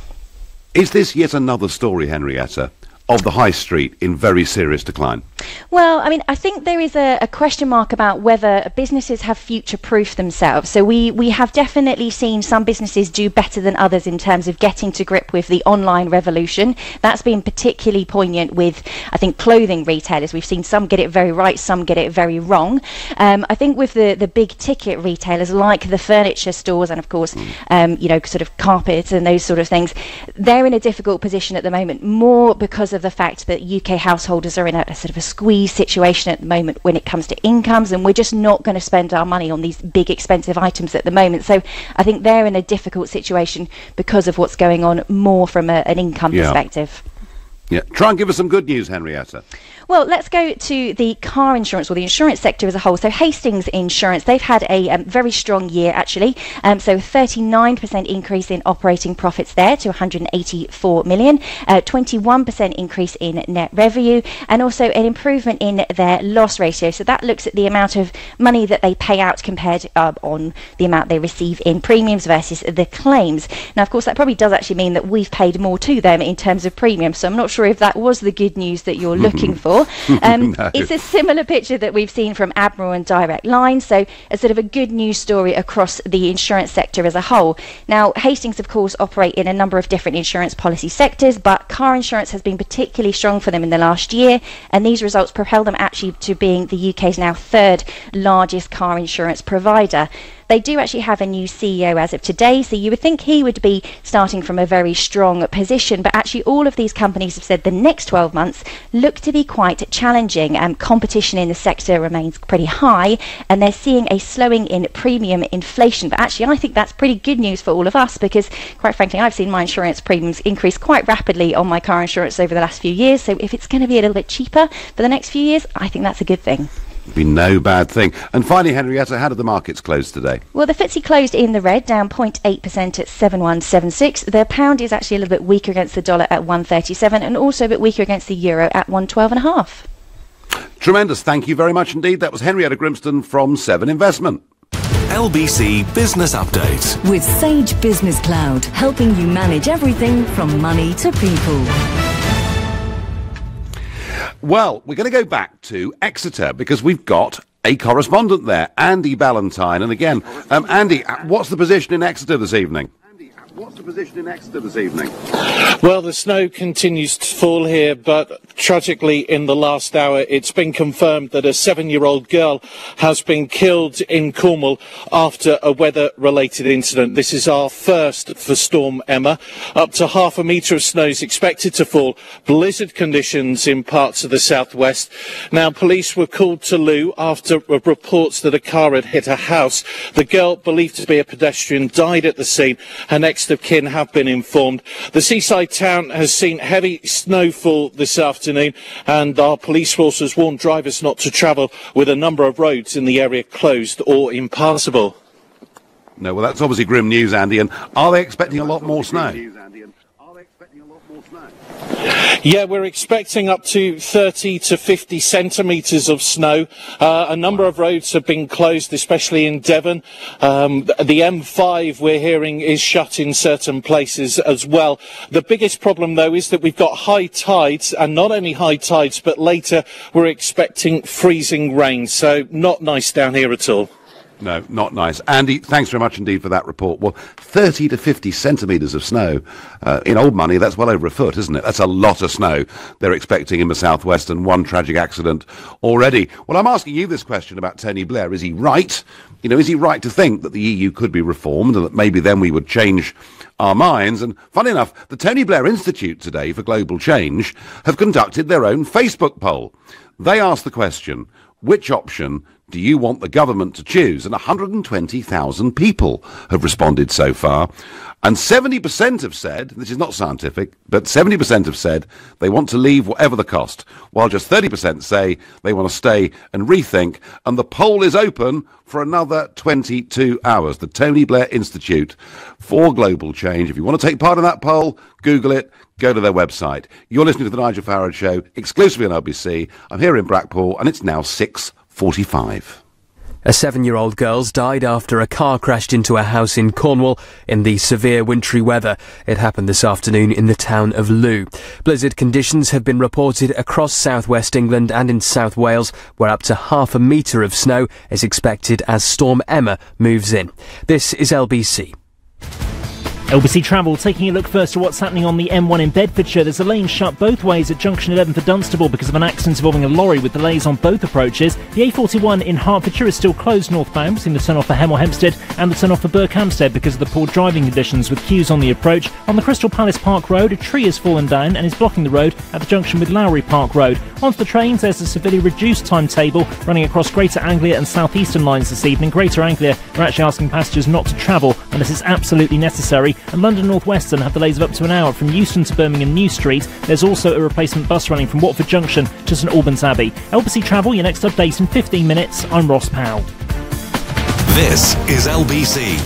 Is this yet another story, Henrietta, of the high street in very serious decline? Well, I mean, I think there is a question mark about whether businesses have future-proofed themselves. So we have definitely seen some businesses do better than others in terms of getting to grip with the online revolution. That's been particularly poignant with, I think, clothing retailers. We've seen some get it very right, some get it very wrong. I think with the big-ticket retailers like the furniture stores and, of course, sort of carpets and those sort of things, they're in a difficult position at the moment, more because of the fact that UK householders are in a sort of a squeeze situation at the moment when it comes to incomes, and we're just not going to spend our money on these big expensive items at the moment. So I think they're in a difficult situation because of what's going on, more from an income perspective. Yeah, try and give us some good news, Henrietta. Well, let's go to the car insurance, or the insurance sector as a whole. So Hastings Insurance, they've had a very strong year, actually. So 39% increase in operating profits there to 184 million, 21% increase in net revenue, and also an improvement in their loss ratio. So that looks at the amount of money that they pay out compared on the amount they receive in premiums versus the claims. Now, of course, that probably does actually mean that we've paid more to them in terms of premiums. So I'm not sure if that was the good news that you're looking for. No. It's a similar picture that we've seen from Admiral and Direct Line, so a sort of a good news story across the insurance sector as a whole. Now, Hastings, of course, operate in a number of different insurance policy sectors, but car insurance has been particularly strong for them in the last year, and these results propel them actually to being the UK's now third largest car insurance provider. They do actually have a new CEO as of today, so you would think he would be starting from a very strong position, but actually all of these companies have said the next 12 months look to be quite challenging. Competition in the sector remains pretty high, and they're seeing a slowing in premium inflation. But actually, I think that's pretty good news for all of us, because quite frankly, I've seen my insurance premiums increase quite rapidly on my car insurance over the last few years. So if it's going to be a little bit cheaper for the next few years, I think that's a good thing. Be no bad thing. And finally, Henrietta, how did the markets close today? Well, the FTSE closed in the red, down 0.8% at 7176. The pound is actually a little bit weaker against the dollar at 137, and also a bit weaker against the euro at 112.5. Tremendous. Thank you very much indeed. That was Henrietta Grimston from Seven Investment. LBC Business Update. With Sage Business Cloud, helping you manage everything from money to people. Well, we're going to go back to Exeter because we've got a correspondent there, Andy Ballantyne. And again, Andy, what's the position in Exeter this evening? Well, the snow continues to fall here, but tragically in the last hour it's been confirmed that a 7-year-old girl has been killed in Cornwall after a weather-related incident. This is our first for Storm Emma. Up to 0.5 metre of snow is expected to fall. Blizzard conditions in parts of the southwest. Now, police were called to Loo after reports that a car had hit a house. The girl, believed to be a pedestrian, died at the scene. Her next of kin have been informed. The seaside town has seen heavy snowfall this afternoon, and our police force has warned drivers not to travel, with a number of roads in the area closed or impassable. No, well, that's obviously grim news, Andy. And are they expecting a lot more snow? Yeah, we're expecting up to 30 to 50 centimetres of snow. A number of roads have been closed, especially in Devon. The M5, we're hearing, is shut in certain places as well. The biggest problem, though, is that we've got high tides, and not only high tides, but later we're expecting freezing rain. So not nice down here at all. No, not nice. Andy, thanks very much indeed for that report. Well, 30 to 50 centimetres of snow. In old money, that's well over a foot, isn't it? That's a lot of snow they're expecting in the southwest, and one tragic accident already. Well, I'm asking you this question about Tony Blair. Is he right? You know, is he right to think that the EU could be reformed and that maybe then we would change our minds? And funny enough, the Tony Blair Institute today for Global Change have conducted their own Facebook poll. They asked the question, which option do you want the government to choose? And 120,000 people have responded so far. And 70% have said, this is not scientific, but 70% have said they want to leave whatever the cost, while just 30% say they want to stay and rethink. And the poll is open for another 22 hours. The Tony Blair Institute for Global Change. If you want to take part in that poll, Google it, go to their website. You're listening to The Nigel Farage Show, exclusively on LBC. I'm here in Blackpool, and it's now 6:45. A 7-year-old girl's died after a car crashed into a house in Cornwall in the severe wintry weather. It happened this afternoon in the town of Looe. Blizzard conditions have been reported across southwest England and in South Wales, where up to half a metre of snow is expected as Storm Emma moves in. This is LBC. LBC Travel taking a look first at what's happening on the M1 in Bedfordshire. There's a lane shut both ways at junction 11 for Dunstable because of an accident involving a lorry with delays on both approaches. The A41 in Hertfordshire is still closed northbound between the turn-off for Hemel Hempstead and the turn-off for Berkhamsted because of the poor driving conditions with queues on the approach. On the Crystal Palace Park Road, a tree has fallen down and is blocking the road at the junction with Lowry Park Road. Onto the trains, there's a severely reduced timetable running across Greater Anglia and South Eastern lines this evening. Greater Anglia are actually asking passengers not to travel unless it's absolutely necessary. And London North Western have delays of up to an hour from Euston to Birmingham New Street. There's also a replacement bus running from Watford Junction to St Albans Abbey. LBC Travel, your next update in 15 minutes. I'm Ross Powell. This is LBC.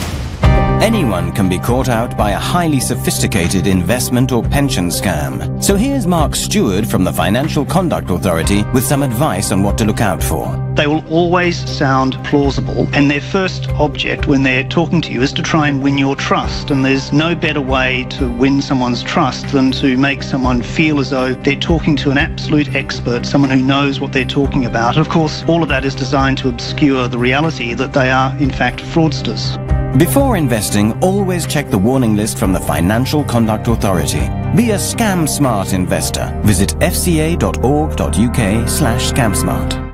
Anyone can be caught out by a highly sophisticated investment or pension scam. So here's Mark Stewart from the Financial Conduct Authority with some advice on what to look out for. They will always sound plausible, and their first object when they're talking to you is to try and win your trust. And there's no better way to win someone's trust than to make someone feel as though they're talking to an absolute expert, someone who knows what they're talking about. Of course, all of that is designed to obscure the reality that they are, in fact, fraudsters. Before investing, always check the warning list from the Financial Conduct Authority. Be a Scam Smart investor. Visit fca.org.uk/scamsmart.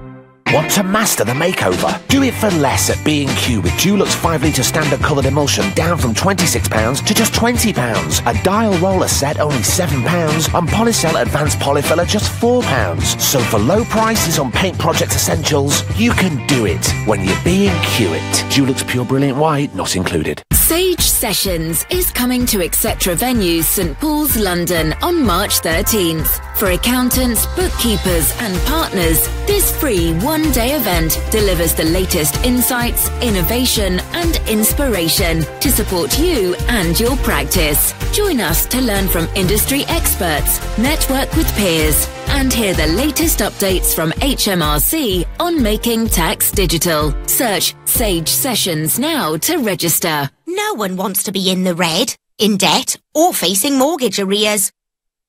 Want to master the makeover? Do it for less at B&Q with Dulux 5-litre standard coloured emulsion down from £26 to just £20. A dial roller set only £7 and Polycell Advanced Polyfiller just £4. So for low prices on paint project essentials, you can do it when you B&Q it. Dulux Pure Brilliant White not included. Sage Sessions is coming to Etcetera Venues, St Paul's, London on March 13th. For accountants, bookkeepers and partners, this free one-day event delivers the latest insights, innovation and inspiration to support you and your practice. Join us to learn from industry experts, network with peers and hear the latest updates from HMRC on making tax digital. Search Sage Sessions now to register. No one wants to be in the red, in debt, or facing mortgage arrears.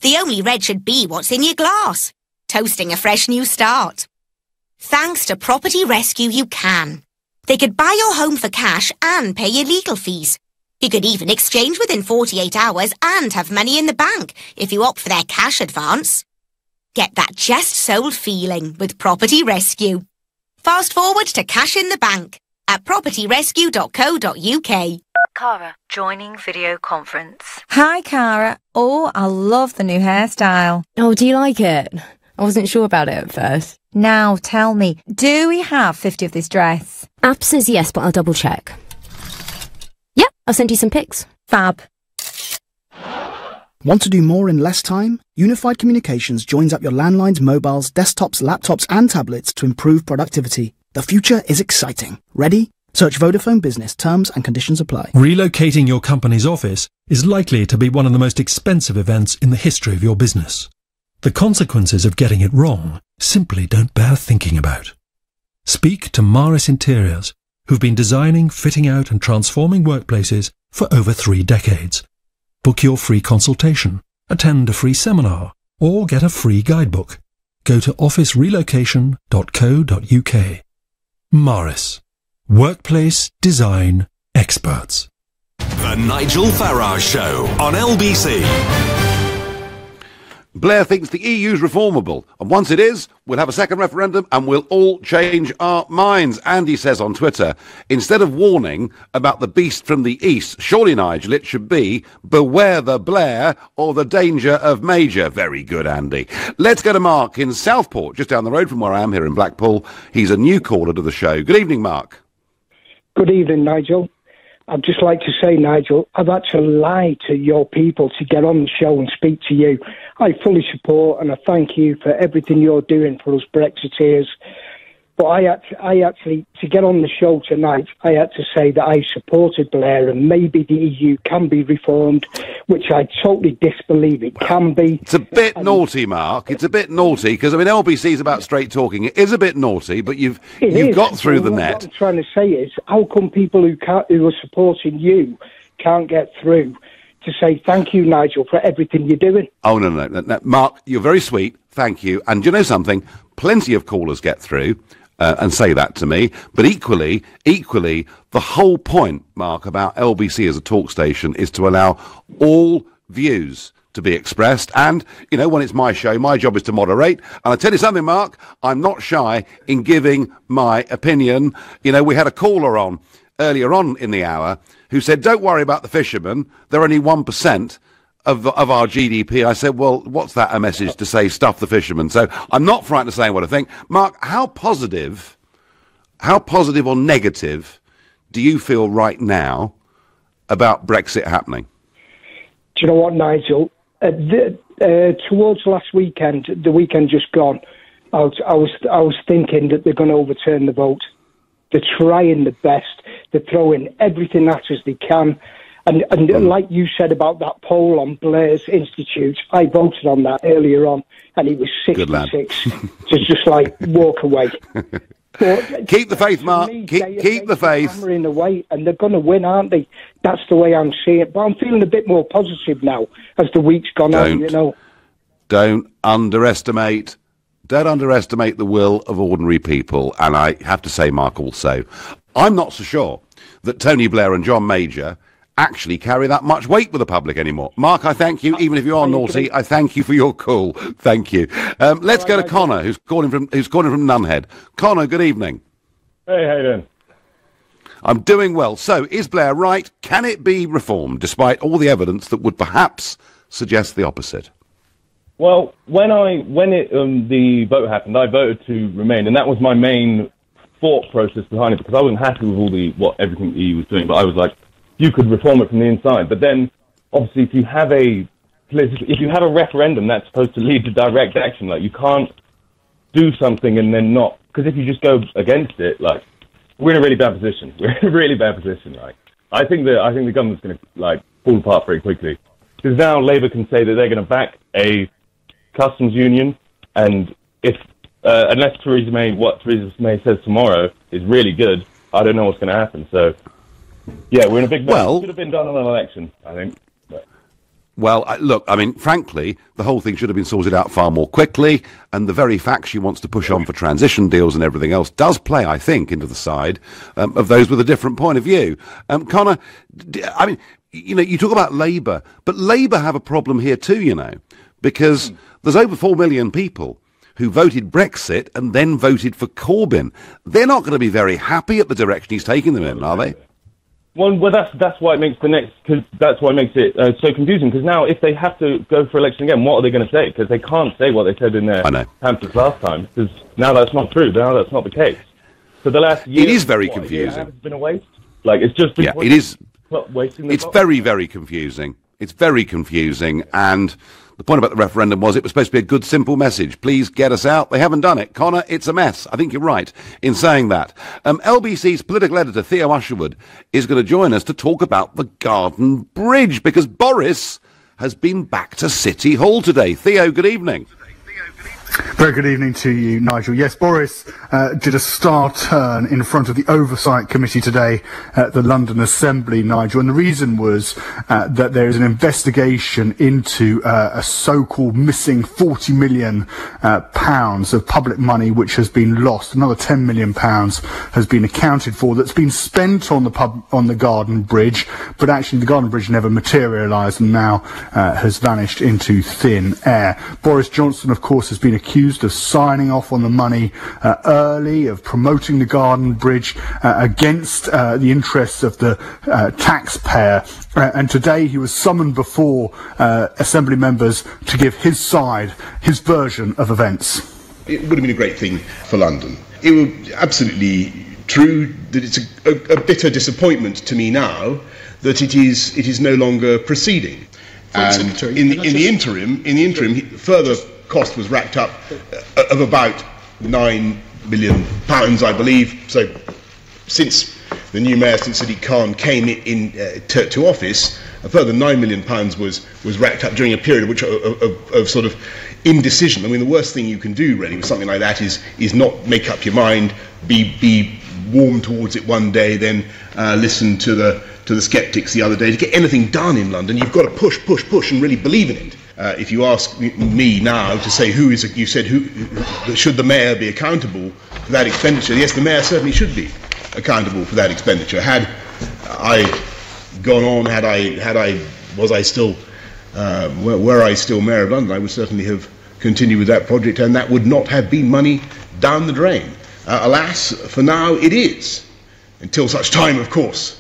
The only red should be what's in your glass, toasting a fresh new start. Thanks to Property Rescue, you can. They could buy your home for cash and pay your legal fees. You could even exchange within 48 hours and have money in the bank if you opt for their cash advance. Get that just sold feeling with Property Rescue. Fast forward to cash in the bank at propertyrescue.co.uk. Cara, joining video conference. Hi, Cara. Oh, I love the new hairstyle. Oh, do you like it? I wasn't sure about it at first. Now, tell me, do we have 50 of this dress? App says yes, but I'll double check. Yep, I'll send you some pics. Fab. Want to do more in less time? Unified Communications joins up your landlines, mobiles, desktops, laptops and tablets to improve productivity. The future is exciting. Ready? Search Vodafone Business. Terms and conditions apply. Relocating your company's office is likely to be one of the most expensive events in the history of your business. The consequences of getting it wrong simply don't bear thinking about. Speak to Maris Interiors, who've been designing, fitting out and transforming workplaces for over 3 decades. Book your free consultation, attend a free seminar, or get a free guidebook. Go to officerelocation.co.uk. Maris. Workplace design experts. The Nigel Farage Show on LBC. Blair thinks the EU's reformable, and once it is, we'll have a second referendum and we'll all change our minds. Andy says on Twitter, instead of warning about the beast from the east, surely, Nigel, it should be beware the Blair or the danger of Major. Very good, Andy. Let's go to Mark in Southport, just down the road from where I am here in Blackpool. He's a new caller to the show. Good evening, Mark. Good evening, Nigel. I'd just like to say, Nigel, I've had to lie to your people to get on the show and speak to you. I fully support and I thank you for everything you're doing for us Brexiteers. But I actually, to get on the show tonight, I had to say that I supported Blair and maybe the EU can be reformed, which I totally disbelieve it can be. It's a bit naughty, Mark. It's a bit naughty, because, I mean, LBC's about straight talking. It is a bit naughty, but you've got through the net. What I'm trying to say is, how come people who are supporting you can't get through to say thank you, Nigel, for everything you're doing? Oh, no. Mark, you're very sweet. Thank you. And do you know something? Plenty of callers get through. And say that to me. But equally, the whole point, Mark, about LBC as a talk station is to allow all views to be expressed. And, you know, when it's my show, my job is to moderate. And I tell you something, Mark, I'm not shy in giving my opinion. You know, we had a caller on earlier on in the hour who said, don't worry about the fishermen. They're only 1% of our GDP. I said, well, what's that a message to say stuff the fishermen? So I'm not frightened of saying what I think. Mark, how positive or negative do you feel right now about Brexit happening? Do you know what, Nigel? Towards last weekend, the weekend just gone, I was thinking that they're going to overturn the vote. They're trying the best. They're throwing everything at us they can. And like you said about that poll on Blair's Institute, I voted on that earlier on, and it was 66 to just like walk away. But keep the faith, Mark. Keep the faith. Hammering away, and they're going to win, aren't they? That's the way I'm seeing it. But I'm feeling a bit more positive now as the week's gone on. You know, don't underestimate the will of ordinary people. And I have to say, Mark, also, I'm not so sure that Tony Blair and John Major actually carry that much weight with the public anymore. Mark, I thank you. Even if you are naughty, I thank you for your call. Thank you. Let's go to Connor, who's calling from Nunhead. Connor, good evening. Hey, how you doing? I'm doing well. So, is Blair right? Can it be reformed, despite all the evidence that would perhaps suggest the opposite? Well, when the vote happened, I voted to remain, and that was my main thought process behind it, because I wasn't happy with everything the EU was doing, but I was like, you could reform it from the inside. But then, obviously, if you have a referendum, that's supposed to lead to direct action. Like, you can't do something and then not, because if you just go against it, like, we're in a really bad position. We're in a really bad position. Like, I think the government's going to fall apart very quickly, because now Labour can say that they're going to back a customs union, and if unless what Theresa May says tomorrow is really good, I don't know what's going to happen. So. Yeah, we're in a big mess. It should have been done on an election, I think. Well, look, I mean, frankly, the whole thing should have been sorted out far more quickly, and the very fact she wants to push on for transition deals and everything else does play, I think, into the side of those with a different point of view. Connor, I mean, you know, you talk about Labour, but Labour have a problem here too, you know, because there's over 4 million people who voted Brexit and then voted for Corbyn. They're not going to be very happy at the direction he's taking them in, are they? Well, that's why it makes it so confusing. Because now, if they have to go for election again, what are they going to say? Because they can't say what they said in their pamphlets last time. Because now that's not true. Now that's not the case. So the last year, it is very confusing. It's been a waste. Like, it's just been it is. Wasting. It's very, very confusing. It's very confusing, and the point about the referendum was it was supposed to be a good, simple message. Please get us out. They haven't done it. Connor, it's a mess. I think you're right in saying that. LBC's political editor, Theo Usherwood, is going to join us to talk about the Garden Bridge, because Boris has been back to City Hall today. Theo, good evening. Very good evening to you, Nigel. Yes, Boris did a star turn in front of the Oversight Committee today at the London Assembly, Nigel, and the reason was that there is an investigation into a so-called missing £40 million of public money which has been lost. Another £10 million has been accounted for that's been spent on the Garden Bridge, but actually the Garden Bridge never materialised and now has vanished into thin air. Boris Johnson, of course, has been accused of signing off on the money early, of promoting the Garden Bridge against the interests of the taxpayer. And today he was summoned before Assembly members to give his side, his version of events. It would have been a great thing for London. It would absolutely true that it's a bitter disappointment to me now that it is no longer proceeding. And in the interim, further cost was racked up of about £9 million, I believe. So, since the new mayor, since Sadiq Khan came to office, a further £9 million was racked up during a period of sort of indecision. I mean, the worst thing you can do, really, with something like that is not make up your mind, be warm towards it one day, then listen to the sceptics the other day. To get anything done in London, you've got to push and really believe in it. If you ask me now to say who should the mayor be accountable for that expenditure? Yes, the mayor certainly should be accountable for that expenditure. Had I gone on, were I still mayor of London, I would certainly have continued with that project, and that would not have been money down the drain. Alas, for now it is, until such time, of course,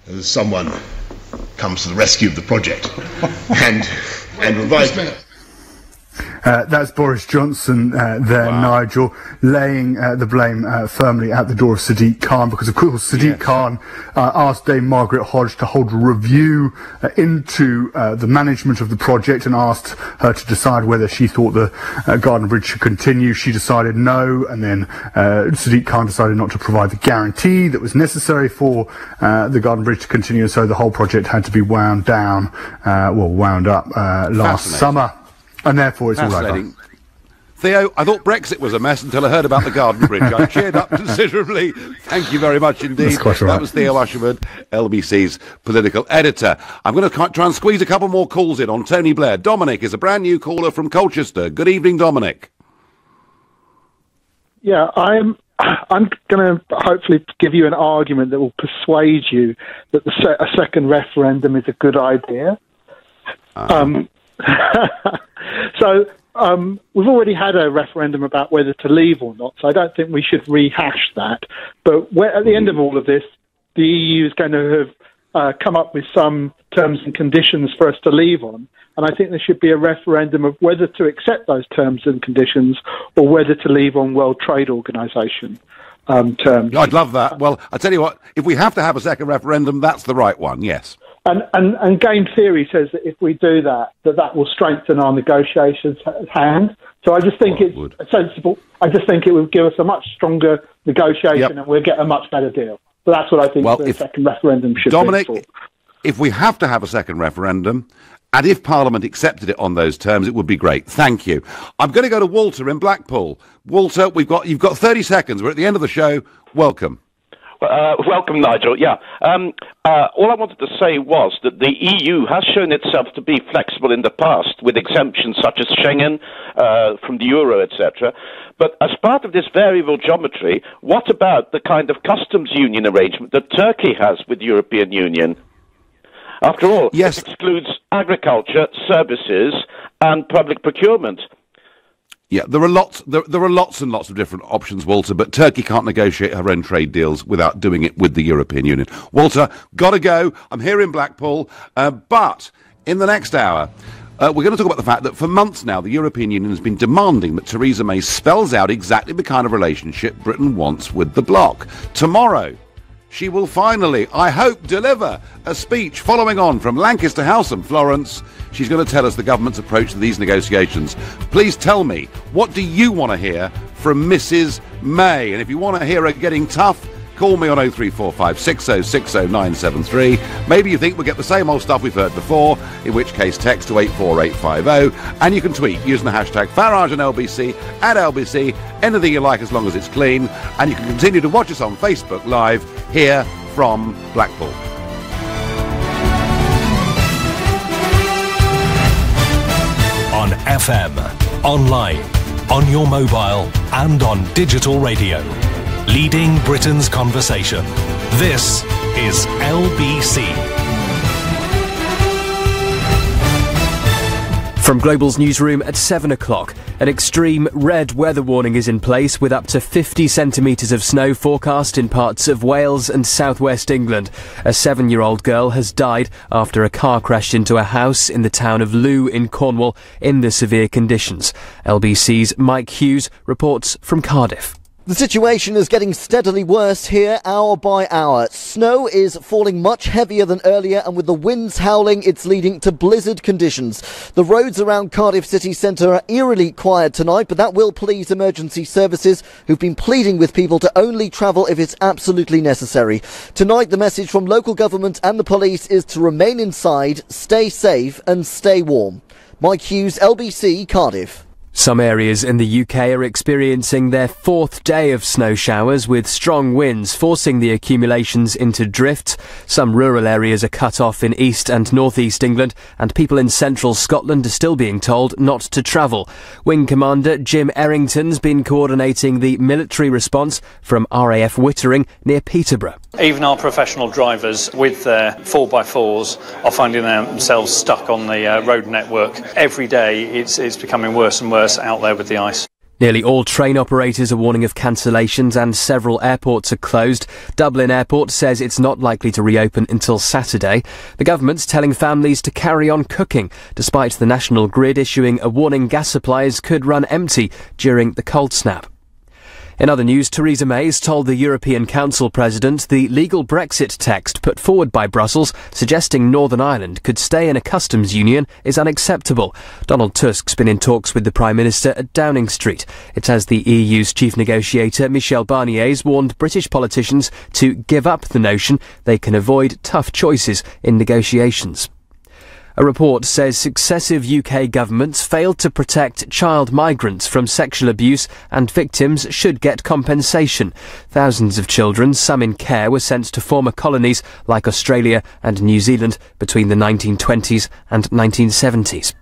as someone comes to the rescue of the project and revives it. That's Boris Johnson there, wow. Nigel, laying the blame firmly at the door of Sadiq Khan, because, of course, Sadiq Khan asked Dame Margaret Hodge to hold a review into the management of the project and asked her to decide whether she thought the Garden Bridge should continue. She decided no, and then Sadiq Khan decided not to provide the guarantee that was necessary for the Garden Bridge to continue, and so the whole project had to be wound up last summer. And therefore it's all over. Theo, I thought Brexit was a mess until I heard about the Garden Bridge. I cheered up considerably. Thank you very much indeed. That's quite right. That was Theo Usherman, LBC's political editor. I'm going to try and squeeze a couple more calls in on Tony Blair. Dominic is a brand new caller from Colchester. Good evening, Dominic. Yeah, I'm going to hopefully give you an argument that will persuade you that a second referendum is a good idea. So we've already had a referendum about whether to leave or not, so I don't think we should rehash that. But at the end of all of this, the EU is going to have come up with some terms and conditions for us to leave on, and I think there should be a referendum of whether to accept those terms and conditions or whether to leave on World Trade Organization terms. I'd love that. Well, I tell you what, if we have to have a second referendum, that's the right one, yes. And game theory says that if we do that will strengthen our negotiations hand. So I just think it's sensible. I just think it would give us a much stronger negotiation and we'll get a much better deal. So that's what I think the second referendum should be for. If we have to have a second referendum, and if Parliament accepted it on those terms, it would be great. Thank you. I'm going to go to Walter in Blackpool. Walter, you've got 30 seconds. We're at the end of the show. Welcome. Welcome, Nigel. Yeah. All I wanted to say was that the EU has shown itself to be flexible in the past with exemptions such as Schengen, from the euro, etc. But as part of this variable geometry, what about the kind of customs union arrangement that Turkey has with the European Union? After all, it excludes agriculture, services, and public procurement. Yeah, there are lots and lots of different options, Walter, but Turkey can't negotiate her own trade deals without doing it with the European Union. Walter, gotta go. I'm here in Blackpool, but in the next hour, we're going to talk about the fact that for months now, the European Union has been demanding that Theresa May spells out exactly the kind of relationship Britain wants with the bloc. Tomorrow, she will finally, I hope, deliver a speech following on from Lancaster House and Florence. She's going to tell us the government's approach to these negotiations. Please tell me, what do you want to hear from Mrs. May? And if you want to hear her getting tough, call me on 0345 6060 973. Maybe you think we'll get the same old stuff we've heard before, in which case text to 84850, and you can tweet using the hashtag Farage and LBC at LBC, anything you like as long as it's clean, and you can continue to watch us on Facebook Live here from Blackpool. On FM, online, on your mobile, and on digital radio. Leading Britain's conversation. This is LBC. From Global's newsroom at 7 o'clock, an extreme red weather warning is in place with up to 50 centimetres of snow forecast in parts of Wales and southwest England. A 7-year-old girl has died after a car crashed into a house in the town of Lewes in Cornwall in the severe conditions. LBC's Mike Hughes reports from Cardiff. The situation is getting steadily worse here, hour by hour. Snow is falling much heavier than earlier, and with the winds howling, it's leading to blizzard conditions. The roads around Cardiff city centre are eerily quiet tonight, but that will please emergency services, who've been pleading with people to only travel if it's absolutely necessary. Tonight, the message from local government and the police is to remain inside, stay safe and stay warm. Mike Hughes, LBC, Cardiff. Some areas in the UK are experiencing their 4th day of snow showers, with strong winds forcing the accumulations into drift. Some rural areas are cut off in east and northeast England, and people in central Scotland are still being told not to travel. Wing Commander Jim Errington's been coordinating the military response from RAF Wittering near Peterborough. Even our professional drivers with their 4x4s are finding themselves stuck on the road network. Every day it's becoming worse and worse out there with the ice. Nearly all train operators are warning of cancellations, and several airports are closed. Dublin Airport says it's not likely to reopen until Saturday. The government's telling families to carry on cooking, despite the National Grid issuing a warning gas supplies could run empty during the cold snap. In other news, Theresa May has told the European Council President the legal Brexit text put forward by Brussels, suggesting Northern Ireland could stay in a customs union, is unacceptable. Donald Tusk's been in talks with the Prime Minister at Downing Street. It's as the EU's chief negotiator, Michel Barnier's warned British politicians to give up the notion they can avoid tough choices in negotiations. A report says successive UK governments failed to protect child migrants from sexual abuse, and victims should get compensation. Thousands of children, some in care, were sent to former colonies like Australia and New Zealand between the 1920s and 1970s.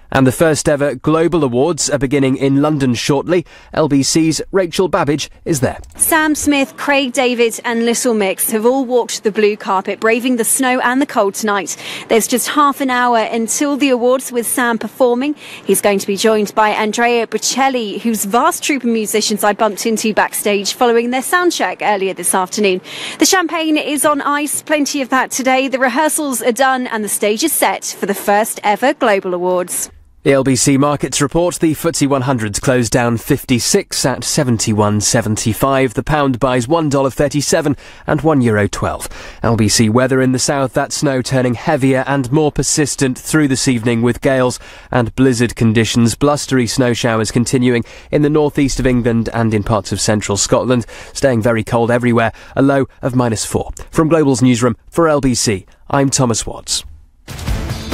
And the first ever Global Awards are beginning in London shortly. LBC's Rachel Babbage is there. Sam Smith, Craig David and Little Mix have all walked the blue carpet, braving the snow and the cold tonight. There's just half an hour until the awards, with Sam performing. He's going to be joined by Andrea Bocelli, whose vast troupe of musicians I bumped into backstage following their sound check earlier this afternoon. The champagne is on ice, plenty of that today. The rehearsals are done and the stage is set for the first ever Global Awards. The LBC Markets report: the FTSE 100's closed down 56 at 71.75. The pound buys $1.37 and €1.12. LBC weather in the south: that snow turning heavier and more persistent through this evening, with gales and blizzard conditions. Blustery snow showers continuing in the northeast of England and in parts of central Scotland. Staying very cold everywhere, a low of -4. From Global's newsroom for LBC, I'm Thomas Watts.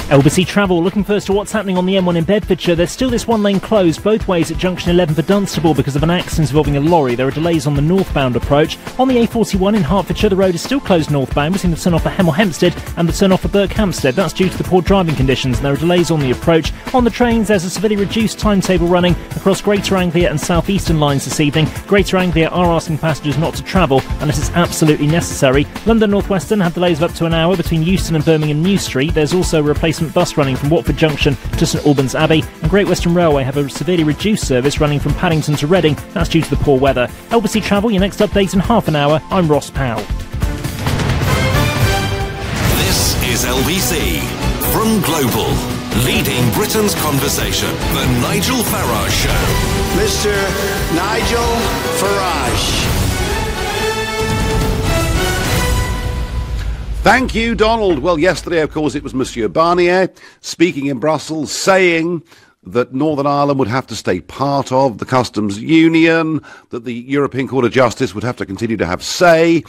LBC Travel, looking first to what's happening on the M1 in Bedfordshire. There's still this one lane closed both ways at junction 11 for Dunstable because of an accident involving a lorry. There are delays on the northbound approach. On the A41 in Hertfordshire, the road is still closed northbound between the turn off for Hemel Hempstead and the turn off for Berkhamsted. That's due to the poor driving conditions, and there are delays on the approach. On the trains, there's a severely reduced timetable running across Greater Anglia and South Eastern lines this evening. Greater Anglia are asking passengers not to travel unless it's absolutely necessary. London North Western have delays of up to an hour between Euston and Birmingham New Street. There's also a replacement bus running from Watford Junction to St Albans Abbey, and Great Western Railway have a severely reduced service running from Paddington to Reading. That's due to the poor weather. LBC Travel, your next update in half an hour. I'm Ross Powell. This is LBC from Global, leading Britain's conversation. The Nigel Farage Show. Mr. Nigel Farage. Thank you, Donald. Well, yesterday, of course, it was Monsieur Barnier speaking in Brussels, saying that Northern Ireland would have to stay part of the customs union, that the European Court of Justice would have to continue to have say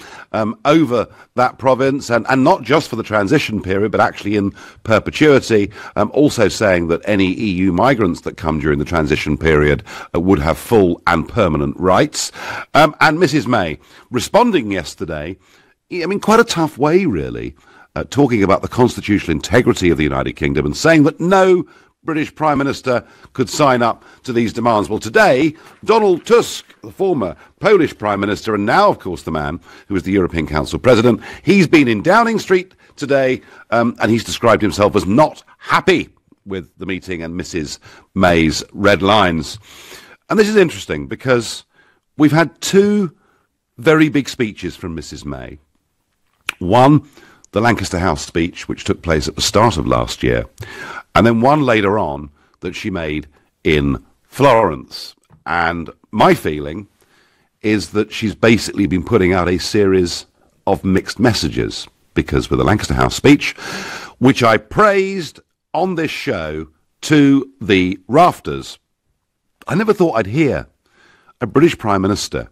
over that province, and not just for the transition period, but actually in perpetuity, also saying that any EU migrants that come during the transition period would have full and permanent rights. And Mrs May, responding yesterday, I mean, quite a tough way, really, talking about the constitutional integrity of the United Kingdom and saying that no British Prime Minister could sign up to these demands. Well, today, Donald Tusk, the former Polish Prime Minister, and now, of course, the man who is the European Council President, he's been in Downing Street today, and he's described himself as not happy with the meeting and Mrs May's red lines. And this is interesting because we've had two very big speeches from Mrs May. One, the Lancaster House speech, which took place at the start of last year, and then one later on that she made in Florence. And my feeling is that she's basically been putting out a series of mixed messages, because with the Lancaster House speech, which I praised on this show to the rafters, I never thought I'd hear a British Prime Minister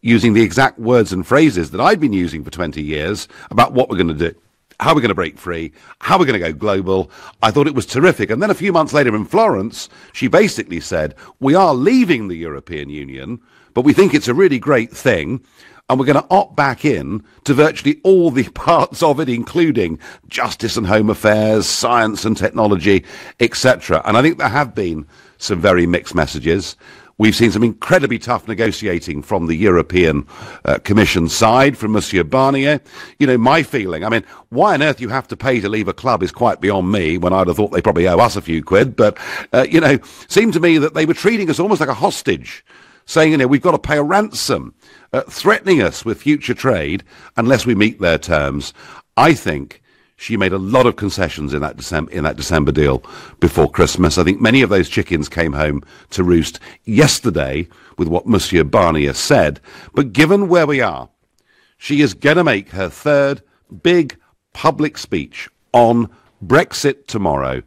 using the exact words and phrases that I'd been using for 20 years about what we're going to do, how we're going to break free, how we're going to go global. I thought it was terrific. And then a few months later in Florence, she basically said, we are leaving the European Union, but we think it's a really great thing, and we're going to opt back in to virtually all the parts of it, including justice and home affairs, science and technology, etc. And I think there have been some very mixed messages. We've seen some incredibly tough negotiating from the European Commission side, from Monsieur Barnier. You know, my feeling, I mean, why on earth you have to pay to leave a club is quite beyond me, when I'd have thought they probably owe us a few quid. But, you know, seemed to me that they were treating us almost like a hostage, saying, you know, we've got to pay a ransom, threatening us with future trade unless we meet their terms. I think she made a lot of concessions in that December deal before Christmas. I think many of those chickens came home to roost yesterday with what Monsieur Barnier said. But given where we are, she is going to make her third big public speech on Brexit tomorrow.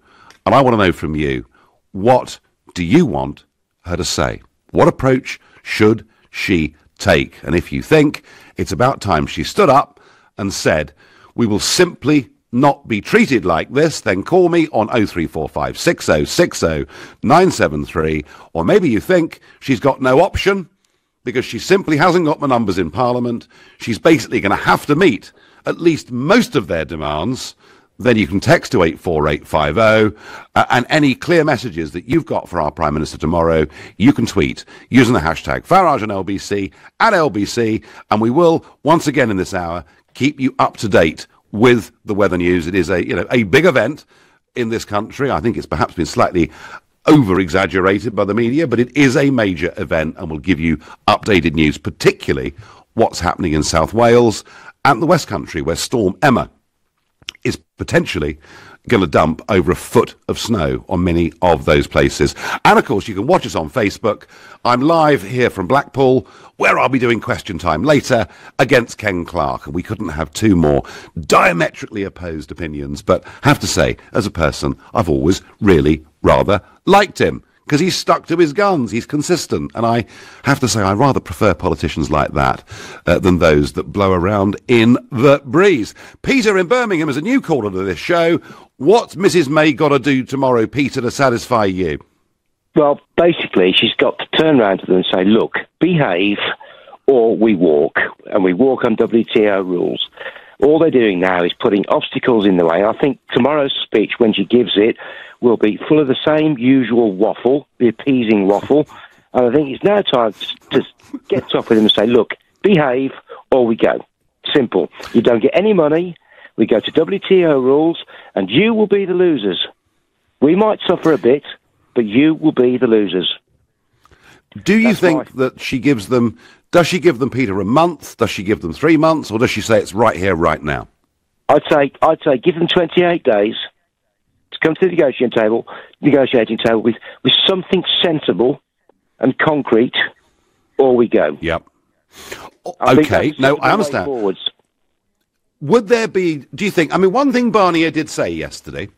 And I want to know from you, what do you want her to say? What approach should she take? And if you think it's about time she stood up and said, we will simply not be treated like this, then call me on 0345 6060 973. Or maybe you think she's got no option because she simply hasn't got the numbers in Parliament. She's basically going to have to meet at least most of their demands. Then you can text to 84850, and any clear messages that you've got for our Prime Minister tomorrow, you can tweet using the hashtag Farage and LBC at LBC, and we will, once again in this hour, keep you up to date with the weather news. It is a big event in this country. I think it's perhaps been slightly over-exaggerated by the media, but it is a major event, and we'll give you updated news, particularly what's happening in South Wales and the West Country, where Storm Emma is potentially going to dump over a foot of snow on many of those places. And of course, you can watch us on Facebook. I'm live here from Blackpool, where I'll be doing Question Time later against Ken Clark. And we couldn't have two more diametrically opposed opinions. But have to say, as a person, I've always really rather liked him, because he's stuck to his guns, he's consistent, and I have to say I rather prefer politicians like that than those that blow around in the breeze. Peter in Birmingham is a new caller to this show. What's Mrs May got to do tomorrow, Peter, to satisfy you? Well, basically, she's got to turn around to them and say, look, behave or we walk, and we walk on WTO rules. All they're doing now is putting obstacles in the way. I think tomorrow's speech, when she gives it, will be full of the same usual waffle, the appeasing waffle. And I think it's now time to get tough with them and say, look, behave or we go. Simple. You don't get any money. We go to WTO rules, and you will be the losers. We might suffer a bit, but you will be the losers. Do you think that she gives them... Does she give them, Peter, a month? Does she give them 3 months? Or does she say it's right here, right now? I'd say give them 28 days to come to the negotiating table with something sensible and concrete, or we go. Yep. Okay. No, I understand. Forwards. Would there be... Do you think... I mean, one thing Barnier did say yesterday,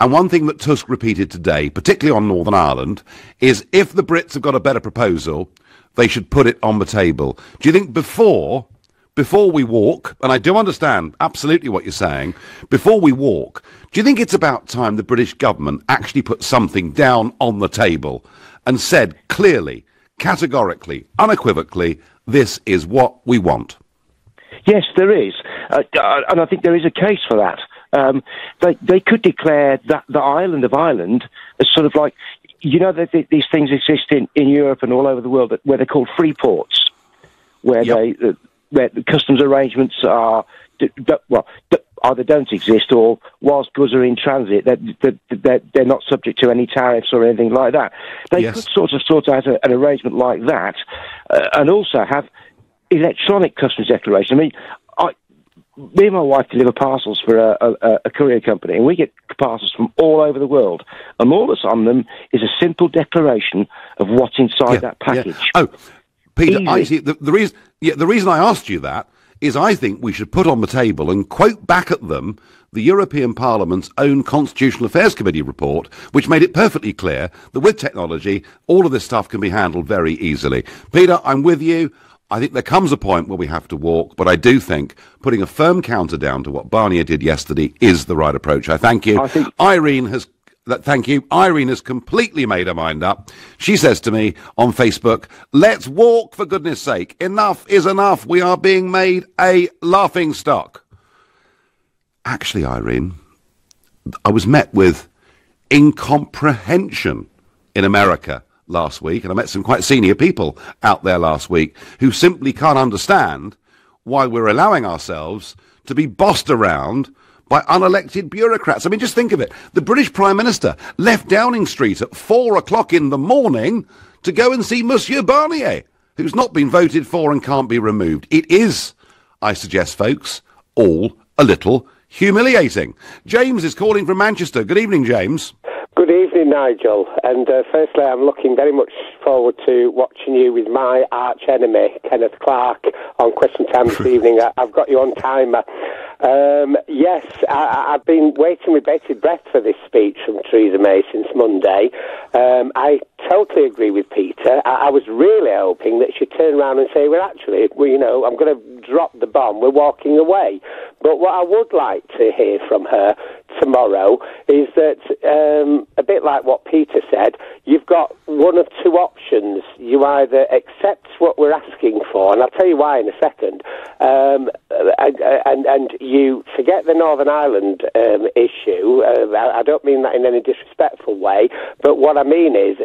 And one thing that Tusk repeated today, particularly on Northern Ireland, is if the Brits have got a better proposal, they should put it on the table. Do you think before we walk, and I do understand absolutely what you're saying, before we walk, do you think it's about time the British government actually put something down on the table and said clearly, categorically, unequivocally, this is what we want? Yes, there is. And I think there is a case for that. They could declare that the island of Ireland as sort of like, you know, that these things exist in Europe and all over the world where they're called free ports, where where the customs arrangements are, either don't exist or whilst goods are in transit, they're not subject to any tariffs or anything like that. They could sort out an arrangement like that and also have electronic customs declaration. I mean, me and my wife deliver parcels for a courier company, and we get parcels from all over the world, and all that's on them is a simple declaration of what's inside that package. Oh, Peter, I see. The reason I asked you that is I think we should put on the table and quote back at them the European Parliament's own Constitutional Affairs Committee report, which made it perfectly clear that with technology, all of this stuff can be handled very easily. Peter, I'm with you. I think there comes a point where we have to walk, but I do think putting a firm counter down to what Barnier did yesterday is the right approach. I thank you. Irene has completely made her mind up. She says to me on Facebook, let's walk, for goodness sake. Enough is enough. We are being made a laughing stock. Actually, Irene, I was met with incomprehension in America last week, and I met some quite senior people out there last week who simply can't understand why we're allowing ourselves to be bossed around by unelected bureaucrats. I mean, just think of it. The British Prime Minister left Downing Street at 4 o'clock in the morning to go and see Monsieur Barnier, who's not been voted for and can't be removed. It is, I suggest, folks, all a little humiliating. James is calling from Manchester. Good evening, James. Good evening, Nigel. And firstly, I'm looking very much forward to watching you with my arch enemy, Kenneth Clarke, on Question Time this evening. I've got you on timer. Yes, I've been waiting with bated breath for this speech from Theresa May since Monday. I totally agree with Peter. I was really hoping that she'd turn around and say, well, actually, I'm going to drop the bomb. We're walking away. But what I would like to hear from her tomorrow is that, a bit like what Peter said, you've got one of two options. You either accept what we're asking for, and I'll tell you why in a second, and you forget the Northern Ireland issue. I don't mean that in any disrespectful way, but what I mean is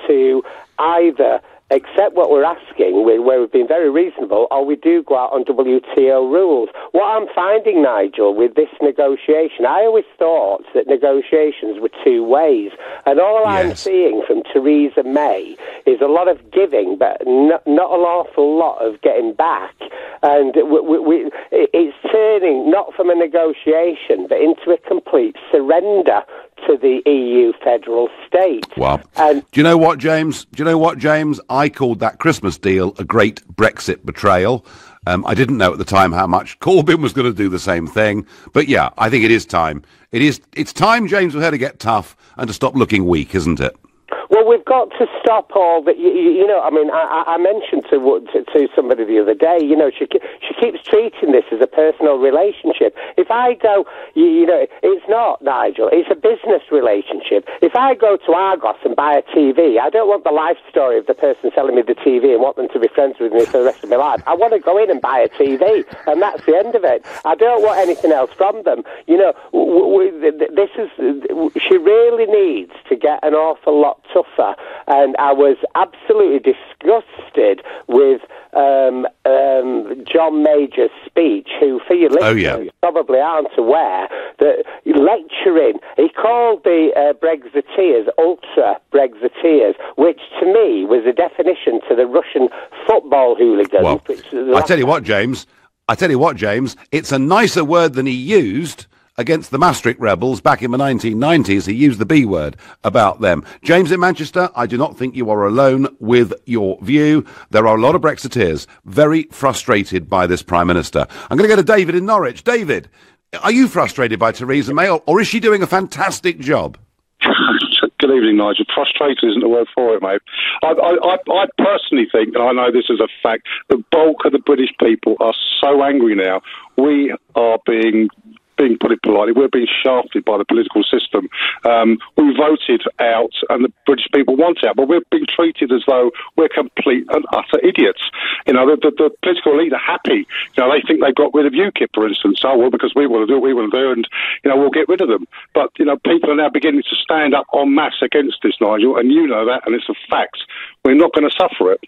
to either accept what we're asking, where we've been very reasonable, or we do go out on WTO rules. What I'm finding, Nigel, with this negotiation, I always thought that negotiations were two ways, and all I'm seeing from Theresa May is a lot of giving, but not an awful lot of getting back, and it's turning not from a negotiation, but into a complete surrender to the EU federal state. Wow. Do you know what, James? I called that Christmas deal a great Brexit betrayal. I didn't know at the time how much Corbyn was going to do the same thing. But yeah, I think it is time. It's time, James, for her to get tough and to stop looking weak, isn't it? Well, we've got to stop all that. I mean, I mentioned to somebody the other day. She keeps treating this as a personal relationship. If I go, it's not, Nigel. It's a business relationship. If I go to Argos and buy a TV, I don't want the life story of the person selling me the TV and want them to be friends with me for the rest of my life. I want to go in and buy a TV, and that's the end of it. I don't want anything else from them. She really needs to get an awful lot tougher. And I was absolutely disgusted with John Major's speech, who, for your listeners, probably aren't aware, that lecturing, he called the Brexiteers ultra-Brexiteers, which to me was a definition to the Russian football hooligans. Well, I tell you what, James, it's a nicer word than he used against the Maastricht rebels back in the 1990s. He used the B word about them. James in Manchester, I do not think you are alone with your view. There are a lot of Brexiteers very frustrated by this Prime Minister. I'm going to go to David in Norwich. David, Are you frustrated by Theresa May, or is she doing a fantastic job? Good evening, Nigel. Frustrated isn't the word for it, mate. I personally think, and I know this is a fact, the bulk of the British people are so angry now. We are being put it politely, we're being shafted by the political system. We voted out, and the British people want out, but we're being treated as though we're complete and utter idiots. You know, the political elite are happy. You know, they think they've got rid of UKIP, for instance. Oh, well, because we want to do what we want to do, and, you know, we'll get rid of them. But, you know, people are now beginning to stand up en masse against this, Nigel, and you know that, and it's a fact. We're not going to suffer it.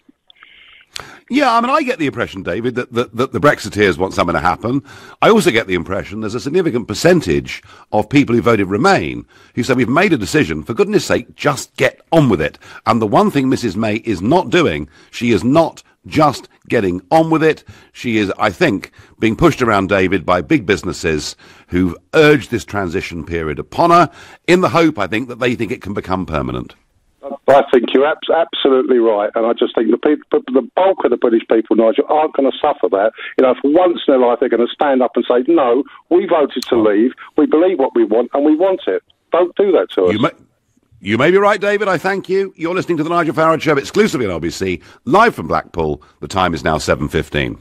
Yeah, I mean, I get the impression, David, that the Brexiteers want something to happen. I also get the impression there's a significant percentage of people who voted Remain who say we've made a decision, for goodness sake, just get on with it. And the one thing Mrs May is not doing, she is not just getting on with it. She is, I think, being pushed around, David, by big businesses who've urged this transition period upon her in the hope, I think, that they think it can become permanent. I think you're absolutely right, and I just think the bulk of the British people, Nigel, aren't going to suffer that. You know, for once in their life, they're going to stand up and say, no, we voted to leave, we believe what we want, and we want it. Don't do that to us. You may be right, David. I thank you. You're listening to the Nigel Farage Show exclusively on LBC, live from Blackpool. The time is now 7:15.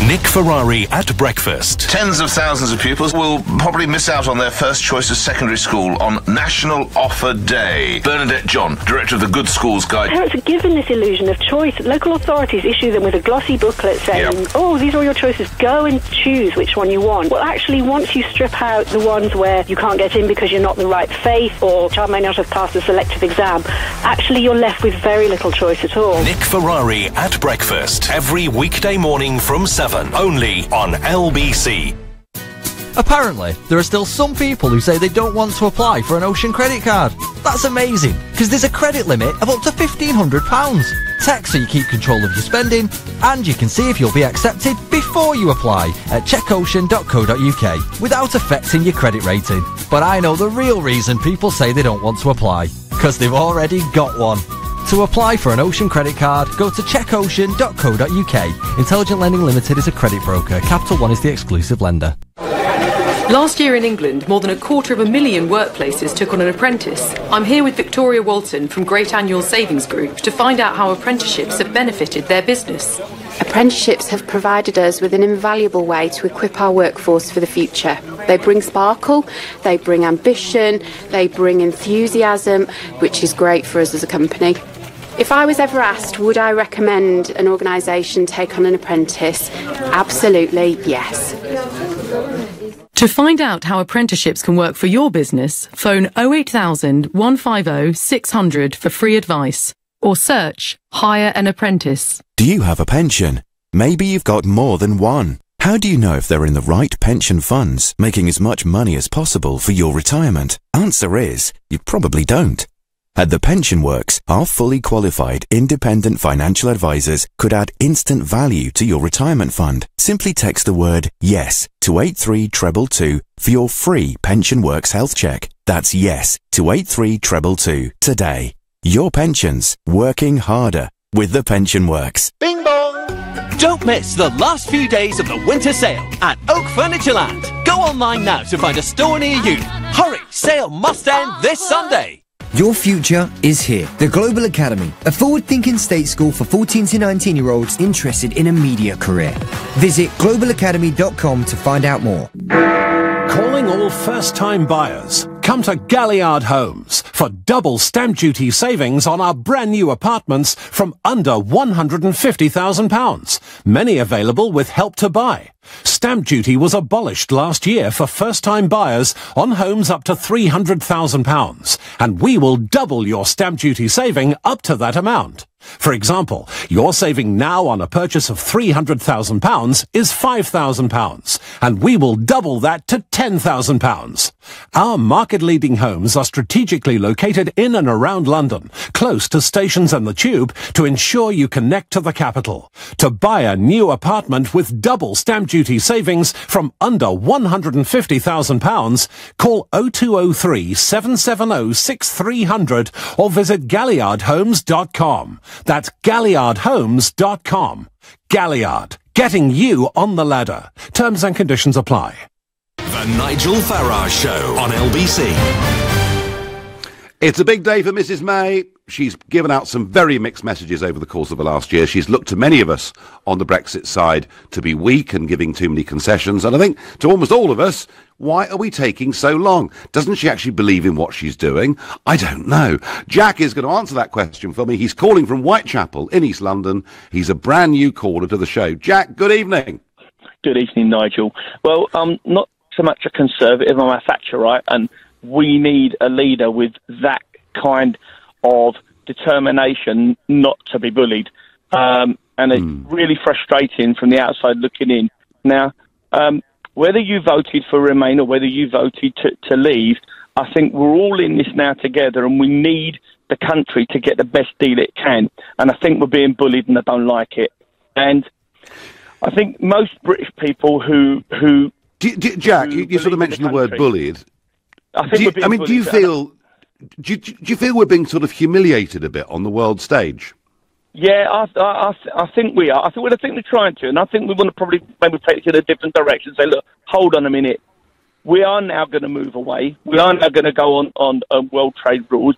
Nick Ferrari at breakfast. Tens of thousands of pupils will probably miss out on their first choice of secondary school on National Offer Day. Bernadette John, director of the Good Schools Guide. Parents are given this illusion of choice. Local authorities issue them with a glossy booklet saying, oh, these are all your choices, go and choose which one you want. Well, actually, once you strip out the ones where you can't get in because you're not the right faith or child may not have passed a selective exam, actually you're left with very little choice at all. Nick Ferrari at breakfast, every weekday morning from 7, only on LBC. Apparently, there are still some people who say they don't want to apply for an Ocean credit card. That's amazing, because there's a credit limit of up to £1,500. Text so you keep control of your spending, and you can see if you'll be accepted before you apply at checkocean.co.uk without affecting your credit rating. But I know the real reason people say they don't want to apply, because they've already got one. To apply for an Ocean credit card, go to checkocean.co.uk. Intelligent Lending Limited is a credit broker. Capital One is the exclusive lender. Last year in England, more than 250,000 workplaces took on an apprentice. I'm here with Victoria Walton from Great Annual Savings Group to find out how apprenticeships have benefited their business. Apprenticeships have provided us with an invaluable way to equip our workforce for the future. They bring sparkle, they bring ambition, they bring enthusiasm, which is great for us as a company. If I was ever asked, would I recommend an organisation take on an apprentice? Absolutely, yes. To find out how apprenticeships can work for your business, phone 08000 150 600 for free advice or search Hire an Apprentice. Do you have a pension? Maybe you've got more than one. How do you know if they're in the right pension funds, making as much money as possible for your retirement? Answer is, you probably don't. At The Pension Works, our fully qualified independent financial advisors could add instant value to your retirement fund. Simply text the word YES to 83222 for your free Pension Works health check. That's YES to 83222 today. Your pensions, working harder with The Pension Works. Bing bong! Don't miss the last few days of the winter sale at Oak Furnitureland. Go online now to find a store near you. Hurry, sale must end this Sunday. Your future is here. The Global Academy, a forward-thinking state school for 14 to 19-year-olds interested in a media career. Visit globalacademy.com to find out more. Calling all first-time buyers. Come to Galliard Homes for double stamp duty savings on our brand new apartments from under £150,000. Many available with Help to Buy. Stamp duty was abolished last year for first-time buyers on homes up to £300,000, and we will double your stamp duty saving up to that amount. For example, your saving now on a purchase of £300,000 is £5,000, and we will double that to £10,000. Our market-leading homes are strategically located in and around London, close to stations and the Tube, to ensure you connect to the capital. To buy a new apartment with double stamp duty savings from under £150,000, call 0203 770 6300 or visit galliardhomes.com. That's galliardhomes.com. Galliard, getting you on the ladder. Terms and conditions apply. The Nigel Farage Show on LBC. It's a big day for Mrs May. She's given out some very mixed messages over the course of the last year. She's looked to many of us on the Brexit side to be weak and giving too many concessions. And I think to almost all of us, why are we taking so long? Doesn't she actually believe in what she's doing? I don't know. Jack is going to answer that question for me. He's calling from Whitechapel in East London. He's a brand new caller to the show. Jack, good evening. Good evening, Nigel. Well, I'm not so much a conservative, I'm a Thatcherite, and we need a leader with that kind of determination not to be bullied. And it's really frustrating from the outside looking in. Now, whether you voted for Remain or whether you voted to leave, I think we're all in this now together, and we need the country to get the best deal it can. And I think we're being bullied and I don't like it. And I think most British people who Jack, you sort of mentioned the word bullied. Do you feel we're being sort of humiliated a bit on the world stage? Yeah, I think we are. I think they're trying to, and I think we want to probably maybe take it in a different direction. Say, look, hold on a minute. We are now going to move away. We are now going to go on world trade rules,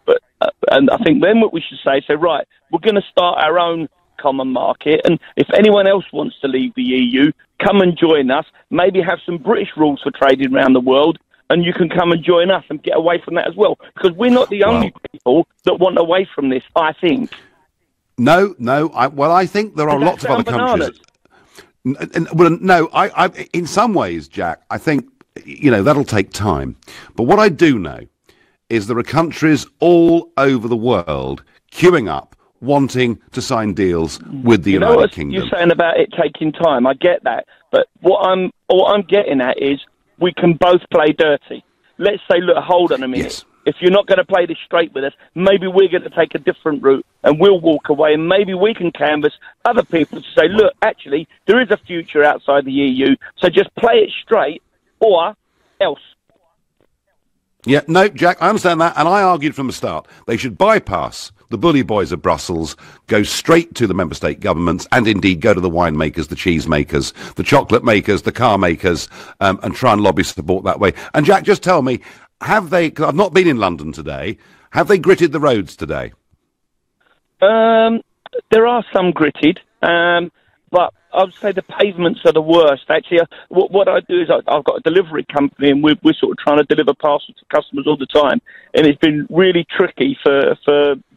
and I think then what we should say, right, we're going to start our own common market, and if anyone else wants to leave the EU, come and join us. Maybe have some British rules for trading around the world, and you can come and join us and get away from that as well, because we're not the only people that want away from this, I think. No, I think there are lots of other countries. In some ways, Jack, I think, that'll take time. But what I do know is there are countries all over the world queuing up, wanting to sign deals with the United Kingdom. You're saying about it taking time. I get that. But what I'm getting at is we can both play dirty. Let's say, look, hold on a minute. Yes. If you're not going to play this straight with us, maybe we're going to take a different route and we'll walk away, and maybe we can canvass other people to say, look, actually, there is a future outside the EU, so just play it straight or else. Yeah, no, Jack, I understand that, and I argued from the start they should bypass the bully boys of Brussels, go straight to the member state governments, and indeed go to the winemakers, the cheese makers, the chocolate makers, the car makers, and try and lobby support that way. And Jack, just tell me, have they, 'cause I've not been in London today, have they gritted the roads today? There are some gritted, but I would say the pavements are the worst. Actually, what I do is I've got a delivery company, and we're sort of trying to deliver parcels to customers all the time, and it's been really tricky for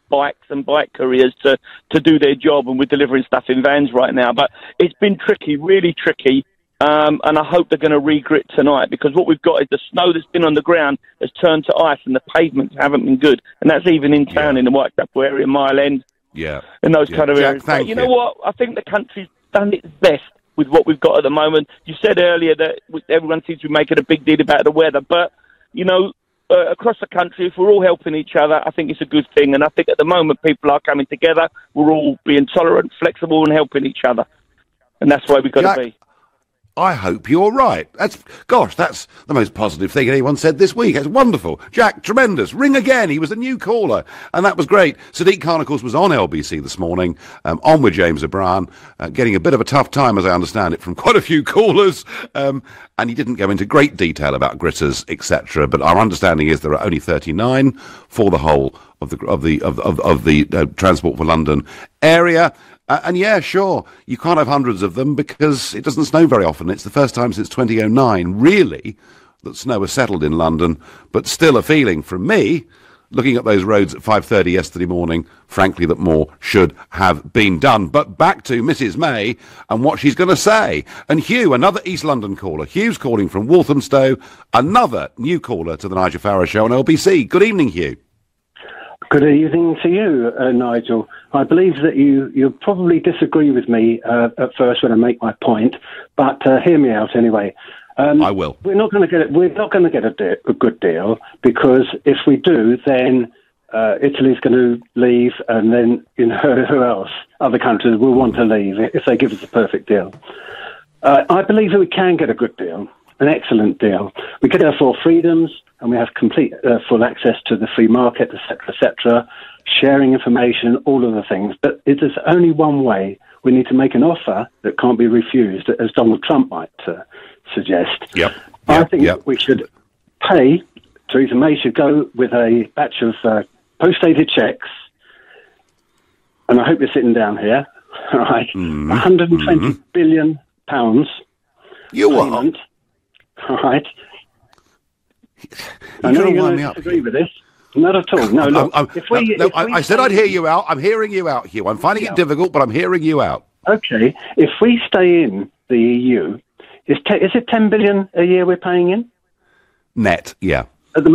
bikes and bike couriers to do their job, and we're delivering stuff in vans right now. But it's been tricky, really tricky, and I hope they're going to re-grit tonight, because what we've got is the snow that's been on the ground has turned to ice, and the pavements haven't been good, and that's even in town in the Whitechapel area, Mile End, in those kind of areas. But you know what? I think the country's done its best with what we've got at the moment. You said earlier that everyone seems to be making a big deal about the weather, but across the country, if we're all helping each other, I think it's a good thing. And I think at the moment people are coming together. We're all being tolerant, flexible, and helping each other. And that's where we've got to be. I hope you're right. That's the most positive thing anyone said this week. It's wonderful. Jack, tremendous. Ring again. He was a new caller, and that was great. Sadiq Khan, of course, was on LBC this morning, on with James O'Brien, getting a bit of a tough time, as I understand it, from quite a few callers, and he didn't go into great detail about gritters, etc. But our understanding is there are only 39 for the whole of the Transport for London area. And yeah, sure, you can't have hundreds of them because it doesn't snow very often. It's the first time since 2009, really, that snow has settled in London. But still a feeling from me, looking at those roads at 5:30 yesterday morning, frankly, that more should have been done. But back to Mrs May and what she's going to say. And Hugh, another East London caller. Hugh's calling from Walthamstow, another new caller to the Nigel Farage Show on LBC. Good evening, Hugh. Good evening to you, Nigel. I believe that you'll probably disagree with me at first when I make my point, but hear me out anyway. I will. We're not going to get it. We're not going to get a good deal, because if we do, then Italy's going to leave, and then who else? Other countries will want to leave if they give us a perfect deal. I believe that we can get a good deal, an excellent deal. We get our four freedoms, and we have complete full access to the free market, etc., sharing information, all of the things. But it is only one way. We need to make an offer that can't be refused, as Donald Trump might suggest. Yep. I think we should pay. Theresa May should go with a batch of post-dated cheques, and I hope you're sitting down here. All right, 120 billion pounds. You payment. All right. I know you're going to disagree with this. Not at all. No, look. I said I'd hear you out. I'm hearing you out, Hugh. I'm finding it difficult, but I'm hearing you out. Okay. If we stay in the EU, is it 10 billion a year we're paying in? Net, yeah.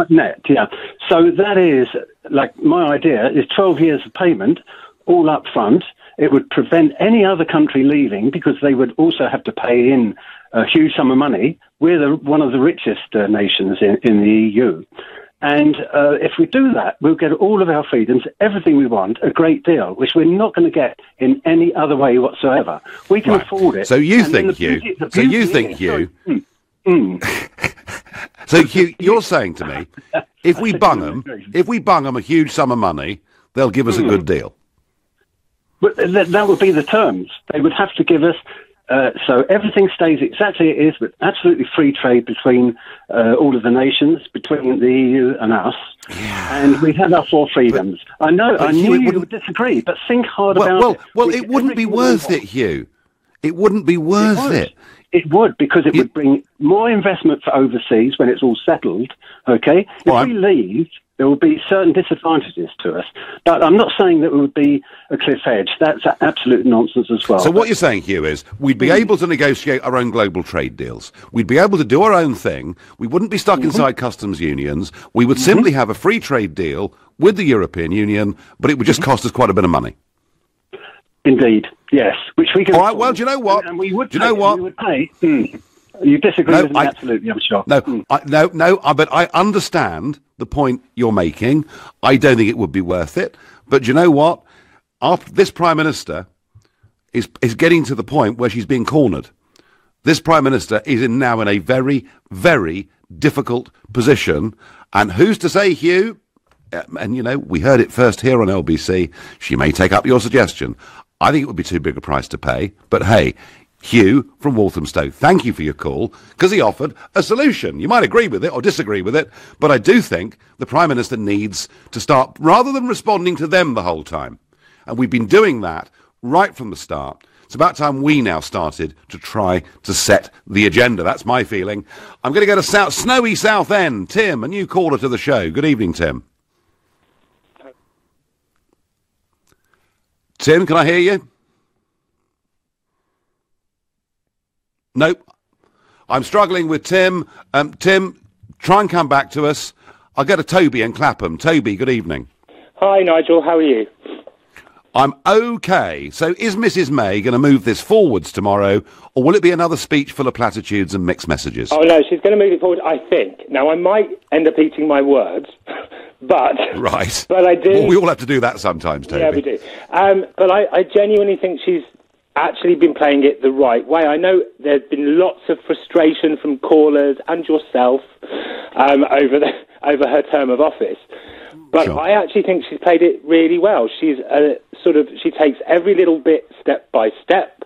Net, yeah. So that is, like, my idea is 12 years of payment, all up front. It would prevent any other country leaving because they would also have to pay in a huge sum of money. We're one of the richest nations in the EU. And if we do that, we'll get all of our freedoms, everything we want, a great deal, which we're not going to get in any other way whatsoever. We can afford it. So you think, Hugh... So Hugh, you're saying to me, if we bung them a huge sum of money, they'll give us a good deal. But that would be the terms. They would have to give us... so everything stays exactly as it is, with absolutely free trade between all of the nations, between the EU and us, and we have our four freedoms. I knew you would disagree, but think hard about it. Well, it wouldn't be worth it, Hugh. It wouldn't be worth it. It would, because it would bring more investment for overseas when it's all settled, okay? If we leave, there will be certain disadvantages to us. But I'm not saying that it would be a cliff edge. That's absolute nonsense as well. So what you're saying, Hugh, is we'd be able to negotiate our own global trade deals. We'd be able to do our own thing. We wouldn't be stuck inside customs unions. We would simply have a free trade deal with the European Union, but it would just cost us quite a bit of money. Indeed, yes. Which we can. All right. Well, do you know what? And we would. Do you know what? We would pay. You disagree with me? Absolutely, I'm sure. But I understand the point you're making. I don't think it would be worth it. But do you know what? This Prime Minister is getting to the point where she's being cornered. This Prime Minister is now in a very, very difficult position. And who's to say, Hugh? And, you know, we heard it first here on LBC. She may take up your suggestion. I think it would be too big a price to pay. But, hey, Hugh from Walthamstow, thank you for your call, because he offered a solution. You might agree with it or disagree with it, but I do think the Prime Minister needs to start, rather than responding to them the whole time. And we've been doing that right from the start. It's about time we now started to try to set the agenda. That's my feeling. I'm going to go to snowy Southend. Tim, a new caller to the show. Good evening, Tim. Tim, can I hear you? Nope. I'm struggling with Tim. Tim, try and come back to us. I'll go to Toby and Clapham. Toby, good evening. Hi, Nigel. How are you? I'm okay. So is Mrs May going to move this forwards tomorrow, or will it be another speech full of platitudes and mixed messages? Oh, no, she's going to move it forward, I think. Now, I might end up eating my words, but... Right. But I do... Well, we all have to do that sometimes, Toby. Yeah, we do. But I genuinely think she's actually been playing it the right way. I know there's been lots of frustration from callers and yourself over her term of office. But sure. I actually think she's played it really well. She's she takes every little bit step by step.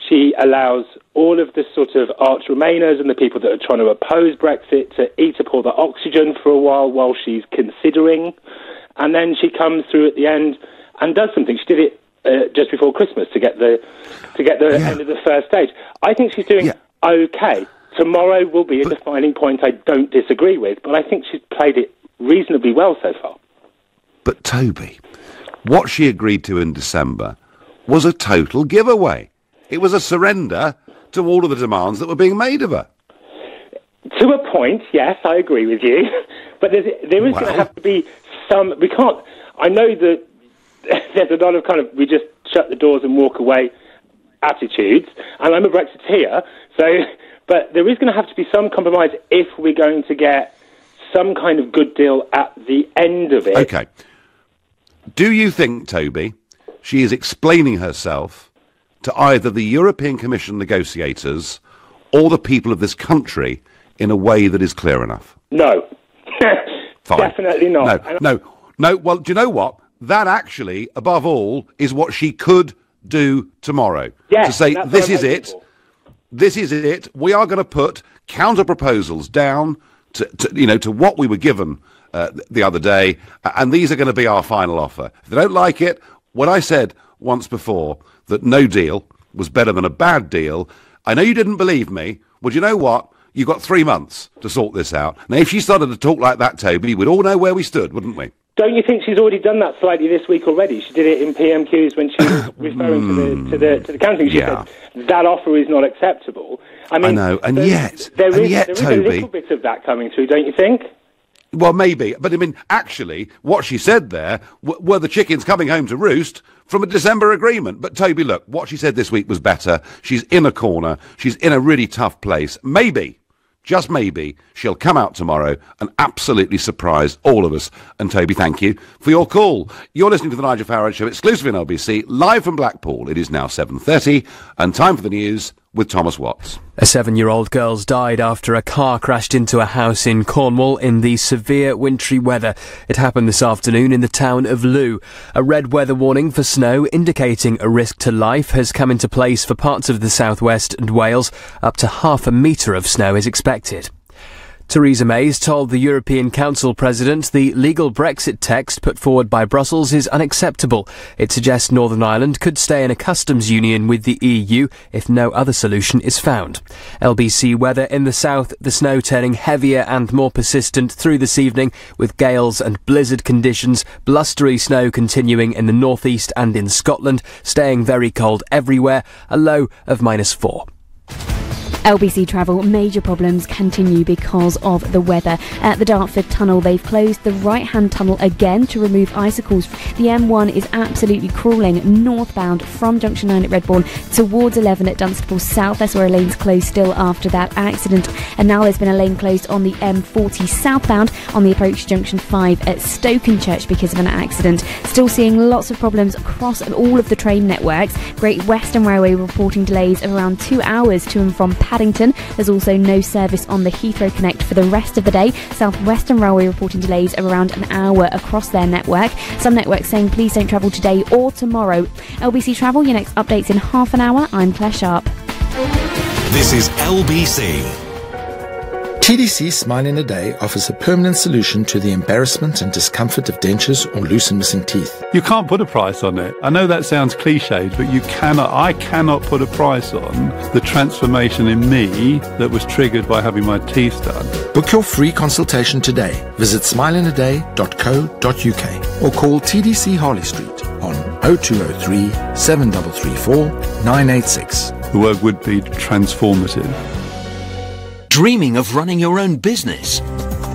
She allows all of the sort of arch remainers and the people that are trying to oppose Brexit to eat up all the oxygen for a while she's considering. And then she comes through at the end and does something. She did it just before Christmas to get the end of the first stage. I think she's doing okay. Tomorrow will be a defining point I don't disagree with, but I think she's played it reasonably well so far. But Toby, what she agreed to in December was a total giveaway. It was a surrender to all of the demands that were being made of her. To a point, yes, I agree with you. But there is going to have to be some... We can't... I know that there's a lot of kind of we just shut the doors and walk away attitudes, and I'm a Brexiteer, so... But there is going to have to be some compromise if we're going to get some kind of good deal at the end of it. Okay. Do you think, Toby, she is explaining herself to either the European Commission negotiators or the people of this country in a way that is clear enough? No. Fine. Definitely not. No. Well, do you know what? That actually, above all, is what she could do tomorrow. Yes, to say, this is it. this is it. We are going to put counter proposals down to what we were given the other day, and these are going to be our final offer. If they don't like it, when I said once before that no deal was better than a bad deal, I know you didn't believe me. Well, do you know what? You've got 3 months to sort this out. Now, if she started to talk like that, Toby, we'd all know where we stood, wouldn't we? Don't you think she's already done that slightly this week already? She did it in PMQs when she was referring to the counselling. She said that offer is not acceptable. I mean, I know, and yet, there is Toby, a little bit of that coming through, don't you think? Well, maybe, but I mean, actually, what she said there were the chickens coming home to roost from a December agreement. But Toby, look, what she said this week was better. She's in a corner. She's in a really tough place. Maybe, just maybe, she'll come out tomorrow and absolutely surprise all of us. And Toby, thank you for your call. You're listening to the Nigel Farage Show, exclusively on LBC, live from Blackpool. It is now 7:30, and time for the news with Thomas Watts. A 7-year-old girl's died after a car crashed into a house in Cornwall in the severe wintry weather. It happened this afternoon in the town of Looe. A red weather warning for snow indicating a risk to life has come into place for parts of the southwest and Wales. Up to 0.5 metre of snow is expected. Theresa May told the European Council President the legal Brexit text put forward by Brussels is unacceptable. It suggests Northern Ireland could stay in a customs union with the EU if no other solution is found. LBC weather in the south, the snow turning heavier and more persistent through this evening with gales and blizzard conditions, blustery snow continuing in the northeast and in Scotland, staying very cold everywhere, a low of -4. LBC Travel, major problems continue because of the weather. At the Dartford Tunnel, they've closed the right-hand tunnel again to remove icicles. The M1 is absolutely crawling northbound from Junction 9 at Redbourne towards 11 at Dunstable South. That's where a lane's closed still after that accident. And now there's been a lane closed on the M40 southbound on the approach to Junction 5 at Stokenchurch because of an accident. Still seeing lots of problems across all of the train networks. Great Western Railway reporting delays of around 2 hours to and from Paddington. There's also no service on the Heathrow Connect for the rest of the day. South Western Railway reporting delays of around an hour across their network. Some networks saying please don't travel today or tomorrow. LBC Travel, your next updates in half an hour. I'm Claire Sharp. This is LBC. TDC Smile in a Day offers a permanent solution to the embarrassment and discomfort of dentures or loose and missing teeth. You can't put a price on it. I know that sounds cliched, but I cannot put a price on the transformation in me that was triggered by having my teeth done. Book your free consultation today. Visit smileinaday.co.uk or call TDC Harley Street on 0203 7334 986. The word would be transformative. Dreaming of running your own business?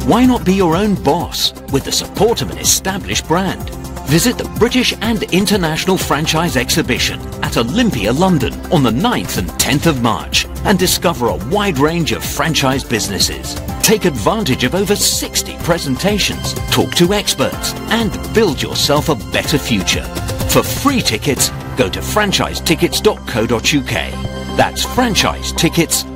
Why not be your own boss with the support of an established brand? Visit the British and International Franchise Exhibition at Olympia, London on the 9th and 10th of March and discover a wide range of franchise businesses. Take advantage of over 60 presentations, talk to experts and build yourself a better future. For free tickets, go to franchisetickets.co.uk. That's franchisetickets.co.uk.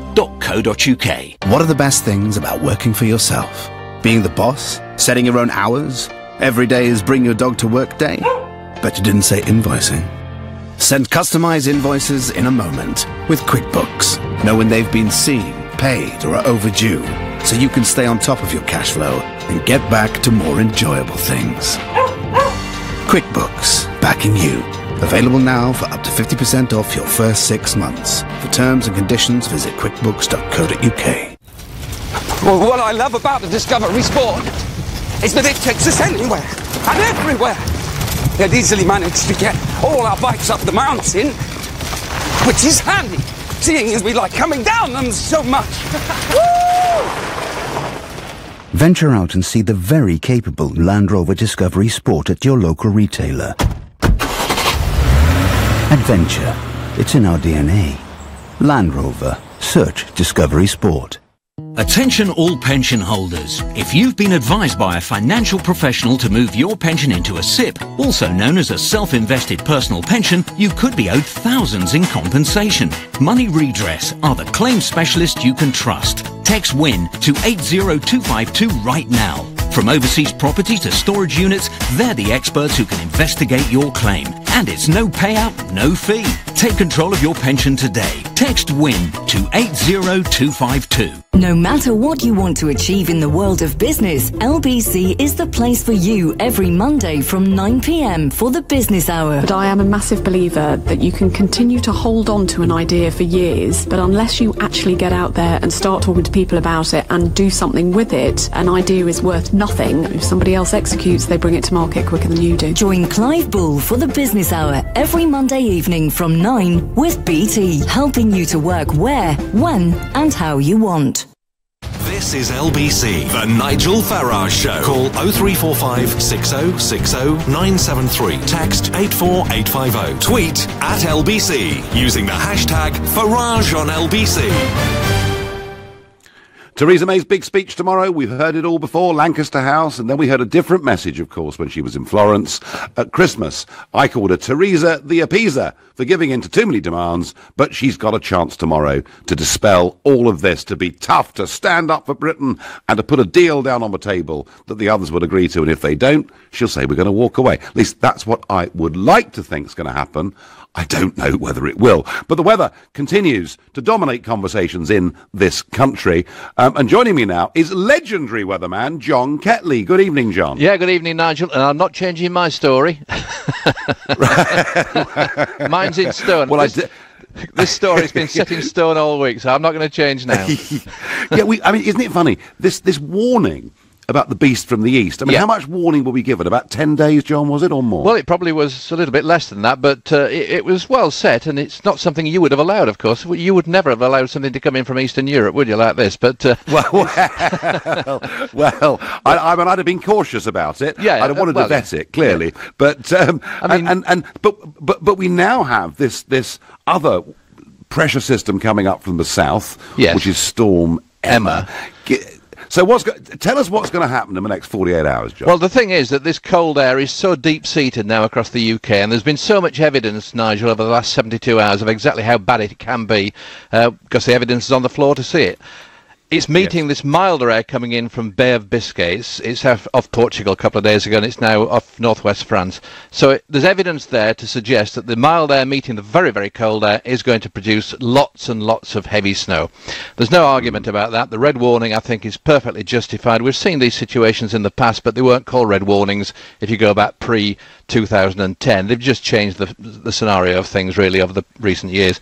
What are the best things about working for yourself? Being the boss? Setting your own hours? Every day is bring your dog to work day? Bet you didn't say invoicing. Send customized invoices in a moment with QuickBooks. Know when they've been seen, paid, or are overdue, so you can stay on top of your cash flow and get back to more enjoyable things. QuickBooks, backing you. Available now for up to 50% off your first 6 months. For terms and conditions, visit quickbooks.co.uk. Well, what I love about the Discovery Sport is that it takes us anywhere and everywhere. They'd easily managed to get all our bikes up the mountain, which is handy, seeing as we like coming down them so much. Woo! Venture out and see the very capable Land Rover Discovery Sport at your local retailer. Adventure. It's in our DNA. Land Rover. Search Discovery Sport. Attention all pension holders. If you've been advised by a financial professional to move your pension into a SIP, also known as a self-invested personal pension, you could be owed thousands in compensation. Money Redress are the claim specialist you can trust. Text WIN to 80252 right now. From overseas property to storage units, they're the experts who can investigate your claim And it's no payout, no fee. Take control of your pension today. Text WIN to 80252. No matter what you want to achieve in the world of business, LBC is the place for you every Monday from 9 p.m. for the business hour. But I am a massive believer that you can continue to hold on to an idea for years, but unless you actually get out there and start talking to people about it and do something with it, an idea is worth nothing. If somebody else executes, they bring it to market quicker than you do. Join Clive Bull for the business hour every Monday evening from 9 with BT, helping you to work where, when and how you want. This is LBC, the Nigel Farage Show. Call 0345 6060 973. Text 84850. Tweet at LBC using the hashtag Farage on LBC. Theresa May's big speech tomorrow. We've heard it all before, Lancaster House, and then we heard a different message, of course, when she was in Florence at Christmas. I called her Theresa the Appeaser for giving in to too many demands, but she's got a chance tomorrow to dispel all of this, to be tough, to stand up for Britain, and to put a deal down on the table that the others would agree to, and if they don't, she'll say we're going to walk away. At least that's what I would like to think is going to happen. I don't know whether it will. But the weather continues to dominate conversations in this country. And joining me now is legendary weatherman John Ketley. Good evening, John. Yeah, good evening, Nigel. And I'm not changing my story. Mine's in stone. Well, this story's been set in stone all week, so I'm not going to change now. Yeah, I mean, isn't it funny? This warning about the beast from the east. I mean, how much warning were we given? About 10 days, John, was it, or more? Well, it probably was a little bit less than that, but it was well set, and it's not something you would have allowed, of course. You would never have allowed something to come in from Eastern Europe, would you, like this? But well, I mean, I'd have been cautious about it. Yeah, I'd have wanted to vet it, clearly. Yeah. But I mean, but we now have this other pressure system coming up from the south, which is Storm Emma. So tell us what's going to happen in the next 48 hours, John. Well, the thing is that this cold air is so deep-seated now across the UK, and there's been so much evidence, Nigel, over the last 72 hours of exactly how bad it can be, because the evidence is on the floor to see it. It's meeting this milder air coming in from Bay of Biscay. It's off Portugal a couple of days ago, and it's now off northwest France. So there's evidence there to suggest that the mild air meeting the very, very cold air is going to produce lots and lots of heavy snow. There's no argument about that. The red warning, I think, is perfectly justified. We've seen these situations in the past, but they weren't called red warnings if you go back pre-2010. They've just changed the scenario of things, really, over the recent years.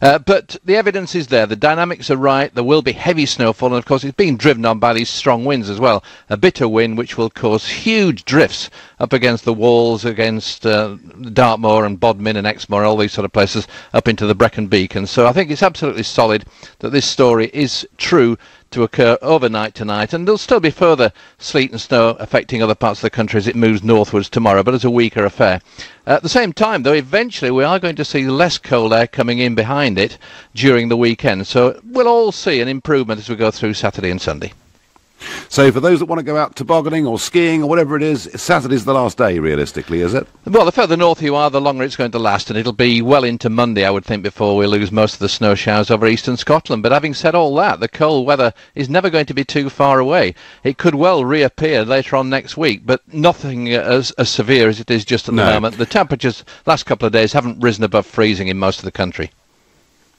But the evidence is there. The dynamics are right. There will be heavy snowfall, and of course it's being driven on by these strong winds as well. A bitter wind which will cause huge drifts up against the walls, against Dartmoor and Bodmin and Exmoor, all these sort of places, up into the Brecon Beacon. So I think it's absolutely solid that this story is true to occur overnight tonight, and there'll still be further sleet and snow affecting other parts of the country as it moves northwards tomorrow, but it's a weaker affair. At the same time, though, eventually we are going to see less cold air coming in behind it during the weekend, so we'll all see an improvement as we go through Saturday and Sunday. So for those that want to go out tobogganing or skiing or whatever it is, Saturday's the last day, realistically, is it? Well, the further north you are, the longer it's going to last, and it'll be well into Monday, I would think, before we lose most of the snow showers over eastern Scotland. But having said all that, the cold weather is never going to be too far away. It could well reappear later on next week, but nothing as severe as it is just at the moment. The temperatures last couple of days haven't risen above freezing in most of the country.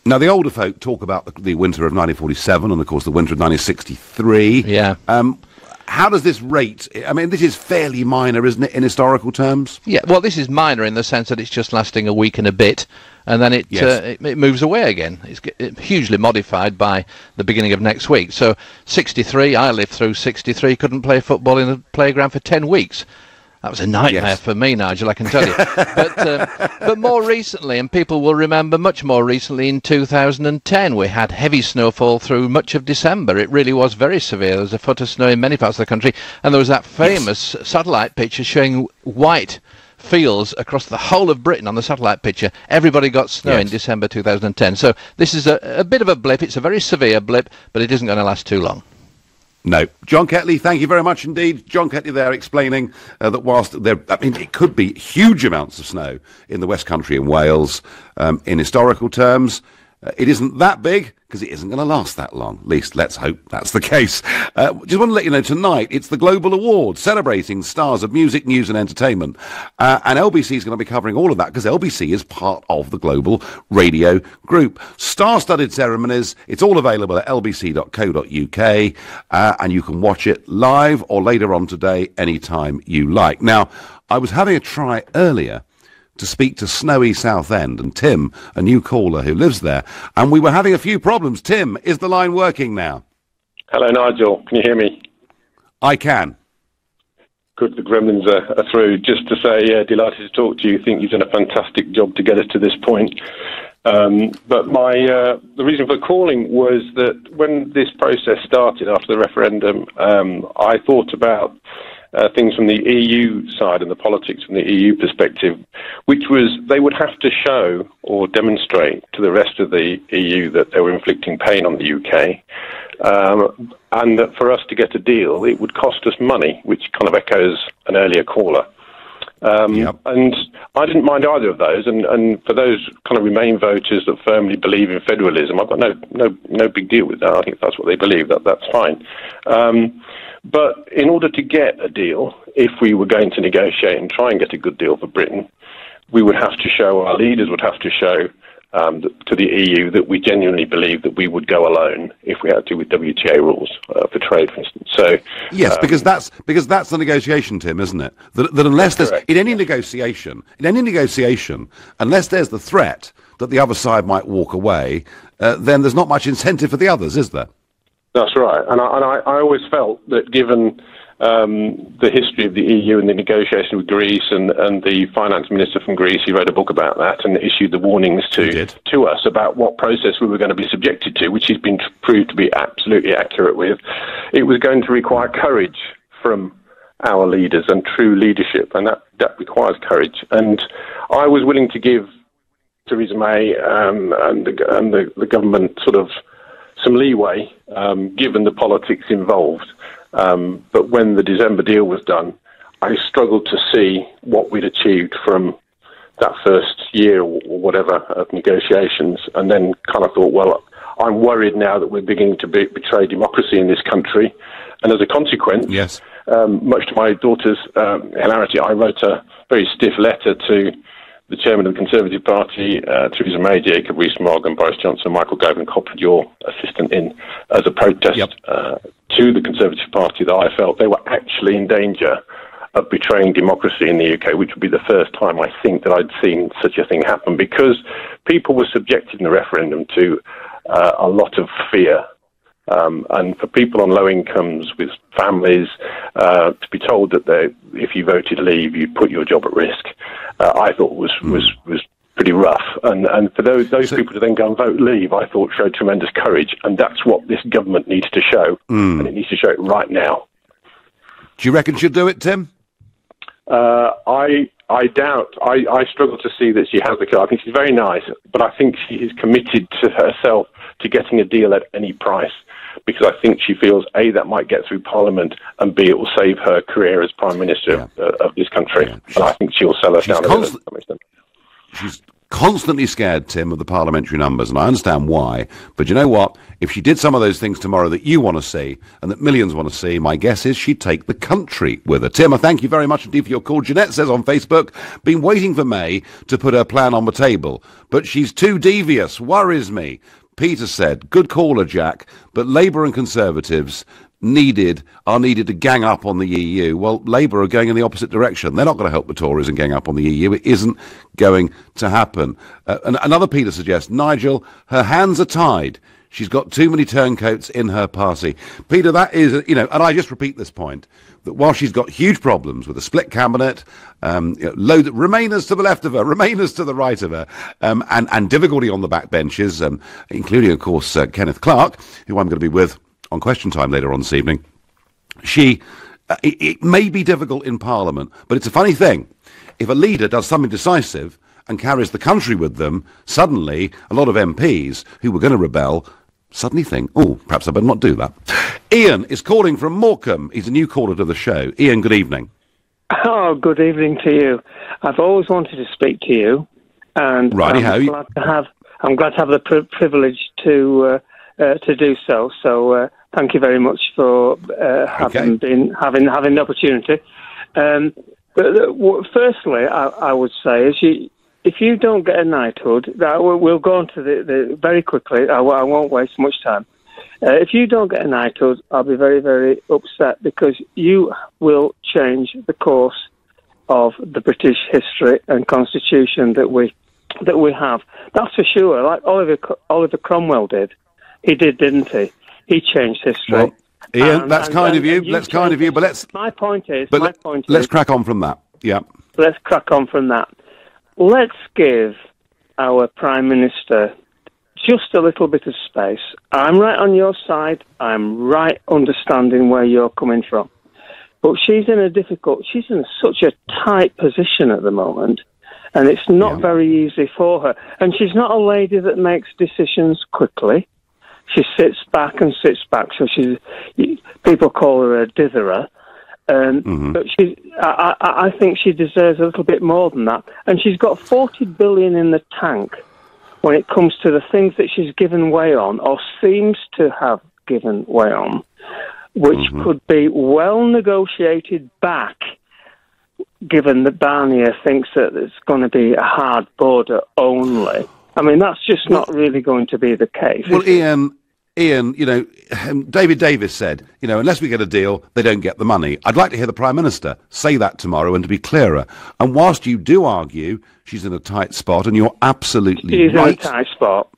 Now, the older folk talk about the winter of 1947 and, of course, the winter of 1963. Yeah. How does this rate? I mean, this is fairly minor, isn't it, in historical terms? Yeah, well, this is minor in the sense that it's just lasting a week and a bit, and then it moves away again. It's hugely modified by the beginning of next week. So 63, I lived through 63, couldn't play football in the playground for 10 weeks. That was a nightmare for me, Nigel, I can tell you. But more recently, and people will remember much more recently, in 2010, we had heavy snowfall through much of December. It really was very severe. There was a foot of snow in many parts of the country, and there was that famous satellite picture showing white fields across the whole of Britain on the satellite picture. Everybody got snow in December 2010. So this is a bit of a blip. It's a very severe blip, but it isn't going to last too long. No. John Ketley, thank you very much indeed. John Ketley there explaining that whilst there, I mean, it could be huge amounts of snow in the West Country and Wales in historical terms, It isn't that big, because it isn't going to last that long. At least, let's hope that's the case. Just want to let you know, tonight, it's the Global Awards, celebrating stars of music, news and entertainment. And LBC is going to be covering all of that, because LBC is part of the Global Radio Group. Star-studded ceremonies. It's all available at lbc.co.uk, and you can watch it live or later on today, anytime you like. Now, I was having a try earlier to speak to snowy Southend and Tim, a new caller who lives there, and we were having a few problems. Tim, is the line working now? Hello, Nigel. Can you hear me? I can. Good, the gremlins are through. Just to say, delighted to talk to you. Think you've done a fantastic job to get us to this point. But the reason for calling was that when this process started after the referendum, I thought about things from the EU side and the politics from the EU perspective, which was they would have to show or demonstrate to the rest of the EU that they were inflicting pain on the UK, and that for us to get a deal, it would cost us money, which kind of echoes an earlier caller. And I didn't mind either of those, and for those kind of Remain voters that firmly believe in federalism, I've got no big deal with that. I think if that's what they believe, that's fine. But in order to get a deal, if we were going to negotiate and try and get a good deal for Britain, we would have to show, our leaders would have to show to the EU that we genuinely believe that we would go alone if we had to with WTA rules for trade, for instance. So yes, because that's the negotiation, Tim, isn't it? That unless there's in any negotiation, unless there's the threat that the other side might walk away, then there's not much incentive for the others, is there? That's right, and I always felt that given the history of the EU and the negotiation with Greece, and the finance minister from Greece, he wrote a book about that and issued the warnings to us about what process we were going to be subjected to, which he's been proved to be absolutely accurate with. It was going to require courage from our leaders and true leadership, and that requires courage. And I was willing to give Theresa May and the government sort of some leeway, given the politics involved. But when the December deal was done, I struggled to see what we'd achieved from that first year or whatever of negotiations, and then kind of thought, well, I'm worried now that we're beginning to betray democracy in this country. And as a consequence, much to my daughter's hilarity, I wrote a very stiff letter to the chairman of the Conservative Party, Theresa May, Jacob Rees-Mogg and Boris Johnson, Michael Gove, and copied your assistant in as a protest to the Conservative Party that I felt they were actually in danger of betraying democracy in the UK, which would be the first time, I think, that I'd seen such a thing happen, because people were subjected in the referendum to a lot of fear. And for people on low incomes with families, to be told that if you voted leave, you'd put your job at risk, I thought was pretty rough. And for those people to then go and vote leave, I thought showed tremendous courage. And that's what this government needs to show, and it needs to show it right now. Do you reckon she'll do it, Tim? I doubt. I struggle to see that she has the courage. I think she's very nice, but I think she is committed to herself to getting a deal at any price, because I think she feels, A, that might get through Parliament, and B, it will save her career as Prime Minister of this country. And I think she'll sell us down a bit to some extent. She's constantly scared, Tim, of the parliamentary numbers, and I understand why. But you know what? If she did some of those things tomorrow that you want to see and that millions want to see, my guess is she'd take the country with her. Tim, I thank you very much indeed for your call. Jeanette says on Facebook, been waiting for May to put her plan on the table, but she's too devious, worries me. Peter said, good caller, Jack, but Labour and Conservatives are needed to gang up on the EU. Well, Labour are going in the opposite direction. They're not going to help the Tories and gang up on the EU. It isn't going to happen. And another Peter suggests, Nigel, her hands are tied. She's got too many turncoats in her party. Peter, that is, and I just repeat this point, that while she's got huge problems with a split cabinet, Remainers to the left of her, Remainers to the right of her, and difficulty on the backbenches, including, of course, Kenneth Clarke, who I'm going to be with on Question Time later on this evening. It may be difficult in Parliament, but it's a funny thing. If a leader does something decisive and carries the country with them, suddenly a lot of MPs who were going to rebel suddenly think, oh, perhaps I better not do that. Ian is calling from Morecambe. He's a new caller to the show. Ian, good evening. Oh, good evening to you. I've always wanted to speak to you, and I'm I'm glad to have the privilege to do so. So thank you very much for having the opportunity. But firstly, I would say if you don't get a knighthood, we'll go on to the very quickly. I won't waste much time. If you don't get a knighthood, I'll be very, very upset, because you will change the course of the British history and constitution that we have. That's for sure. Like Oliver Cromwell did. He did, didn't he? He changed history. Well, Ian, that's kind of you. That's kind of you. But let's. My point is. Let's crack on from that. Yeah. Let's crack on from that. Let's give our Prime Minister just a little bit of space. I'm right on your side. I'm right understanding where you're coming from. But she's in such a tight position at the moment, and it's not very easy for her. And she's not a lady that makes decisions quickly. She sits back, so people call her a ditherer. But I think she deserves a little bit more than that. And she's got 40 billion in the tank when it comes to the things that she's given way on, or seems to have given way on, which could be well negotiated back, given that Barnier thinks that it's going to be a hard border only. I mean, that's just not really going to be the case. Well, Ian, David Davis said, unless we get a deal, they don't get the money. I'd like to hear the Prime Minister say that tomorrow, and to be clearer. And whilst you do argue she's in a tight spot, and you're absolutely right. She's in a tight spot.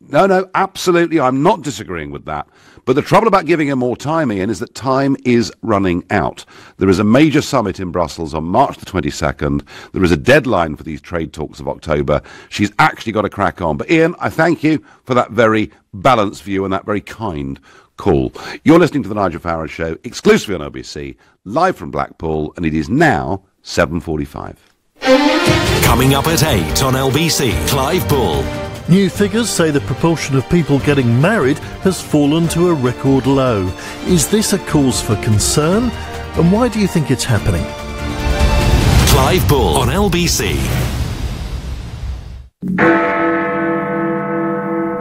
No, absolutely. I'm not disagreeing with that. But the trouble about giving her more time, Ian, is that time is running out. There is a major summit in Brussels on March the 22nd. There is a deadline for these trade talks of October. She's actually got to crack on. But Ian, I thank you for that very balanced view and that very kind call. You're listening to the Nigel Farage Show, exclusively on LBC, live from Blackpool, and it is now 7:45. Coming up at 8 on LBC, Clive Bull. New figures say the proportion of people getting married has fallen to a record low. Is this a cause for concern? And why do you think it's happening? Clive Bull on LBC.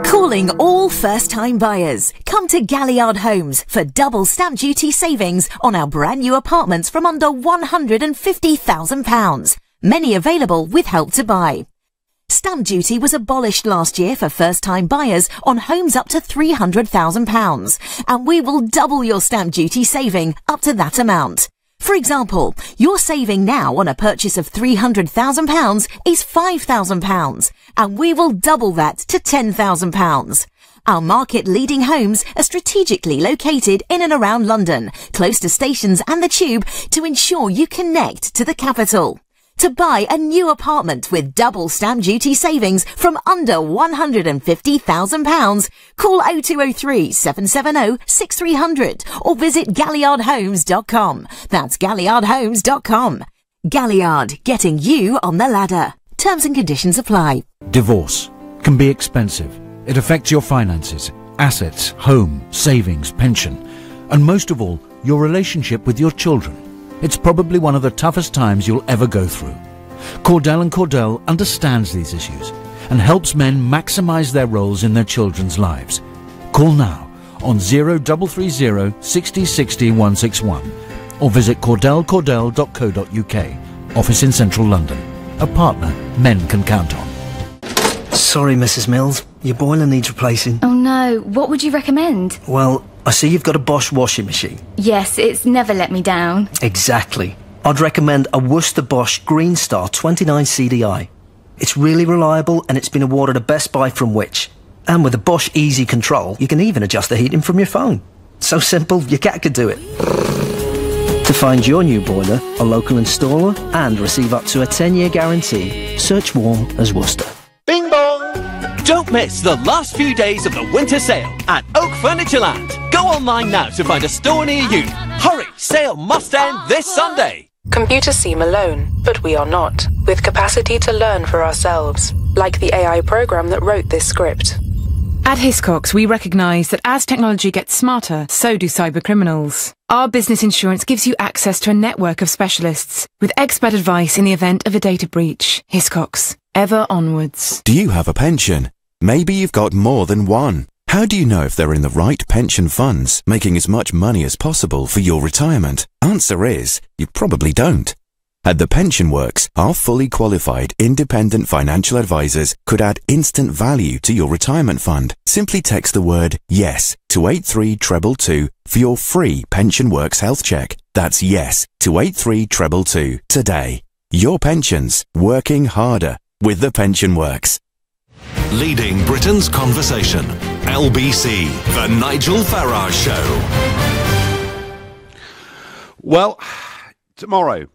Calling all first-time buyers. Come to Galliard Homes for double stamp duty savings on our brand new apartments from under £150,000. Many available with Help to Buy. Stamp duty was abolished last year for first-time buyers on homes up to £300,000, and we will double your stamp duty saving up to that amount. For example, your saving now on a purchase of £300,000 is £5,000, and we will double that to £10,000. Our market-leading homes are strategically located in and around London, close to stations and the Tube, to ensure you connect to the capital. To buy a new apartment with double stamp duty savings from under £150,000, call 0203 770 6300 or visit galliardhomes.com. That's galliardhomes.com. Galliard, getting you on the ladder. Terms and conditions apply. Divorce can be expensive. It affects your finances, assets, home, savings, pension, and most of all, your relationship with your children. It's probably one of the toughest times you'll ever go through. Cordell & Cordell understands these issues and helps men maximise their roles in their children's lives. Call now on 0330 60 60 161 or visit cordellcordell.co.uk. Office in central London. A partner men can count on. Sorry, Mrs. Mills. Your boiler needs replacing. Oh no, what would you recommend? Well, I see you've got a Bosch washing machine. Yes, it's never let me down. Exactly. I'd recommend a Worcester Bosch Green Star 29 CDI. It's really reliable and it's been awarded a Best Buy from Which. And with a Bosch Easy Control, you can even adjust the heating from your phone. So simple, your cat could do it. To find your new boiler, a local installer, and receive up to a 10-year guarantee, search Warm as Worcester. Bing bong! Don't miss the last few days of the winter sale at Oak Furnitureland. Go online now to find a store near you. Hurry, sale must end this Sunday. Computers seem alone, but we are not, with capacity to learn for ourselves, like the AI program that wrote this script. At Hiscox, we recognise that as technology gets smarter, so do cybercriminals. Our business insurance gives you access to a network of specialists with expert advice in the event of a data breach. Hiscox, ever onwards. Do you have a pension? Maybe you've got more than one. How do you know if they're in the right pension funds, making as much money as possible for your retirement? Answer is, you probably don't. At The Pension Works, our fully qualified independent financial advisors could add instant value to your retirement fund. Simply text the word YES to 83222 for your free Pension Works health check. That's YES to 83222 today. Your pensions, working harder with The Pension Works. Leading Britain's conversation. LBC, The Nigel Farage Show. Well, tomorrow,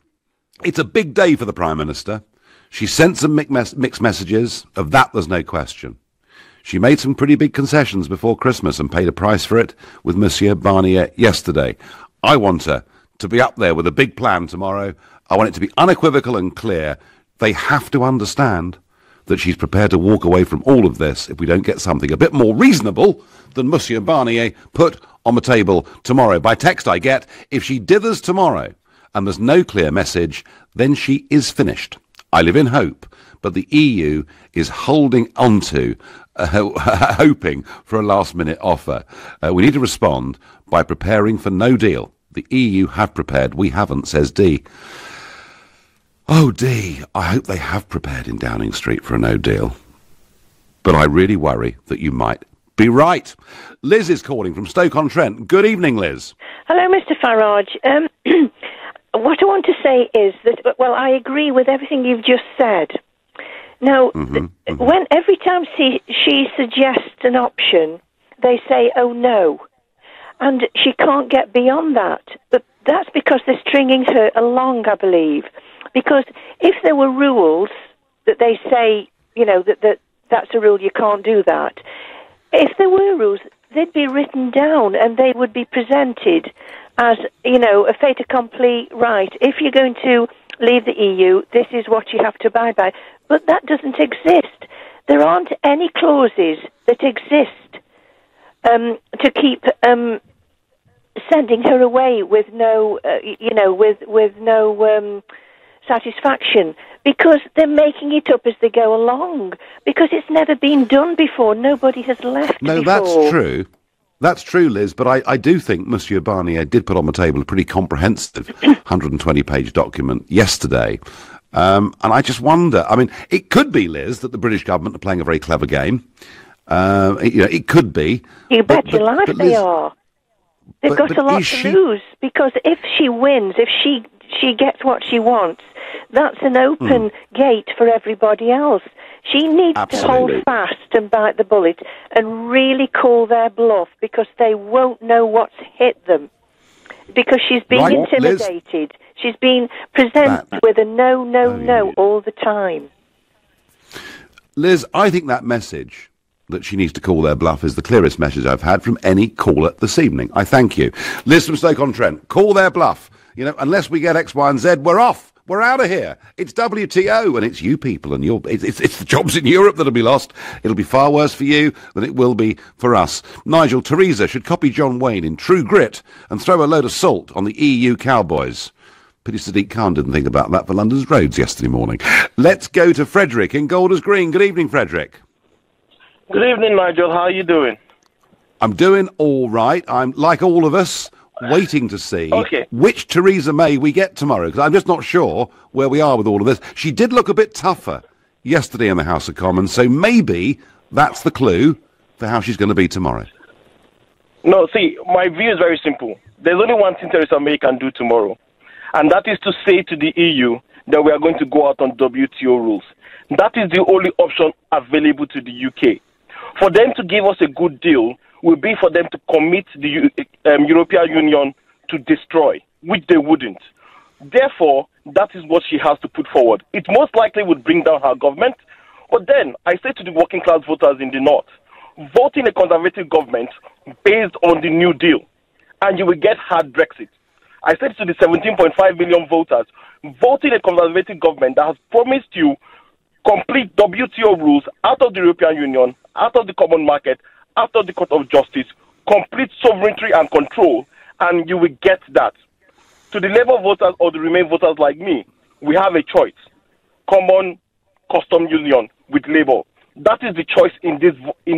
it's a big day for the Prime Minister. She sent some mixed messages. Of that, there's no question. She made some pretty big concessions before Christmas and paid a price for it with Monsieur Barnier yesterday. I want her to be up there with a big plan tomorrow. I want it to be unequivocal and clear. They have to understand that she's prepared to walk away from all of this if we don't get something a bit more reasonable than Monsieur Barnier put on the table tomorrow. By text I get, if she dithers tomorrow and there's no clear message, then she is finished. I live in hope, but the EU is holding onto, hoping for a last-minute offer. We need to respond by preparing for no deal. The EU have prepared, we haven't, says Dee. Oh, Dee, I hope they have prepared in Downing Street for a no deal. But I really worry that you might be right. Liz is calling from Stoke-on-Trent. Good evening, Liz. Hello, Mr. Farage. What I want to say is that, well, I agree with everything you've just said. Now, when every time she suggests an option, they say, oh, no. And she can't get beyond that. But that's because they're stringing her along, I believe. Because if there were rules that they say, you know, that's a rule, you can't do that. If there were rules, they'd be written down and they would be presented as, you know, a fait accompli, right. If you're going to leave the EU, this is what you have to abide by. But that doesn't exist. There aren't any clauses that exist to keep sending her away with no, with no satisfaction, because they're making it up as they go along, because it's never been done before. Nobody has left before. That's true. That's true, Liz, but I do think Monsieur Barnier did put on the table a pretty comprehensive 120-page document yesterday. And I just wonder, I mean, it could be, Liz, that the British government are playing a very clever game. It could be. You bet your life they are. They've got a lot to lose, because if she wins, if she gets what she wants, that's an open gate for everybody else. She needs to hold fast and bite the bullet and really call their bluff, because they won't know what's hit them. Because she's been intimidated. Liz, she's been presented with a no all the time. Liz, I think that message that she needs to call their bluff is the clearest message I've had from any caller this evening. I thank you. Liz from Stoke-on-Trent, call their bluff. You know, unless we get X, Y, and Z, we're off. We're out of here. It's WTO, and it's you people, and it's the jobs in Europe that'll be lost. It'll be far worse for you than it will be for us. Nigel, Theresa should copy John Wayne in True Grit and throw a load of salt on the EU cowboys. Pity Sadiq Khan didn't think about that for London's roads yesterday morning. Let's go to Frederick in Golders Green. Good evening, Frederick. Good evening, Nigel. How are you doing? I'm doing all right. I'm, like all of us, waiting to see which Theresa May we get tomorrow, because I'm just not sure where we are with all of this. She did look a bit tougher yesterday in the House of Commons, so maybe that's the clue for how she's going to be tomorrow. No, see, my view is very simple. There's only one thing Theresa May can do tomorrow, and that is to say to the EU that we are going to go out on WTO rules. That is the only option available to the UK. For them to give us a good deal will be for them to commit the European Union to destroy, which they wouldn't. Therefore, that is what she has to put forward. It most likely would bring down her government. But then, I say to the working class voters in the north, vote in a conservative government based on the New Deal, and you will get hard Brexit. I said to the 17.5 million voters, vote in a conservative government that has promised you complete WTO rules out of the European Union, out of the common market, out of the Court of Justice, complete sovereignty and control, and you will get that. To the Labour voters or the Remain voters like me, we have a choice. Common custom union with Labour. That is the choice in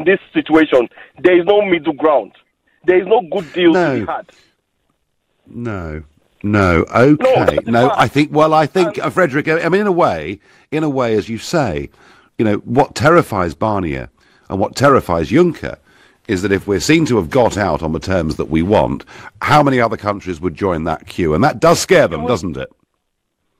this situation. There is no middle ground. There is no good deal to be had. No. Okay. No, I think, Frederick, I mean, in a way, as you say, what terrifies Barnier and what terrifies Juncker is that if we're seen to have got out on the terms that we want, how many other countries would join that queue? And that does scare them, doesn't it?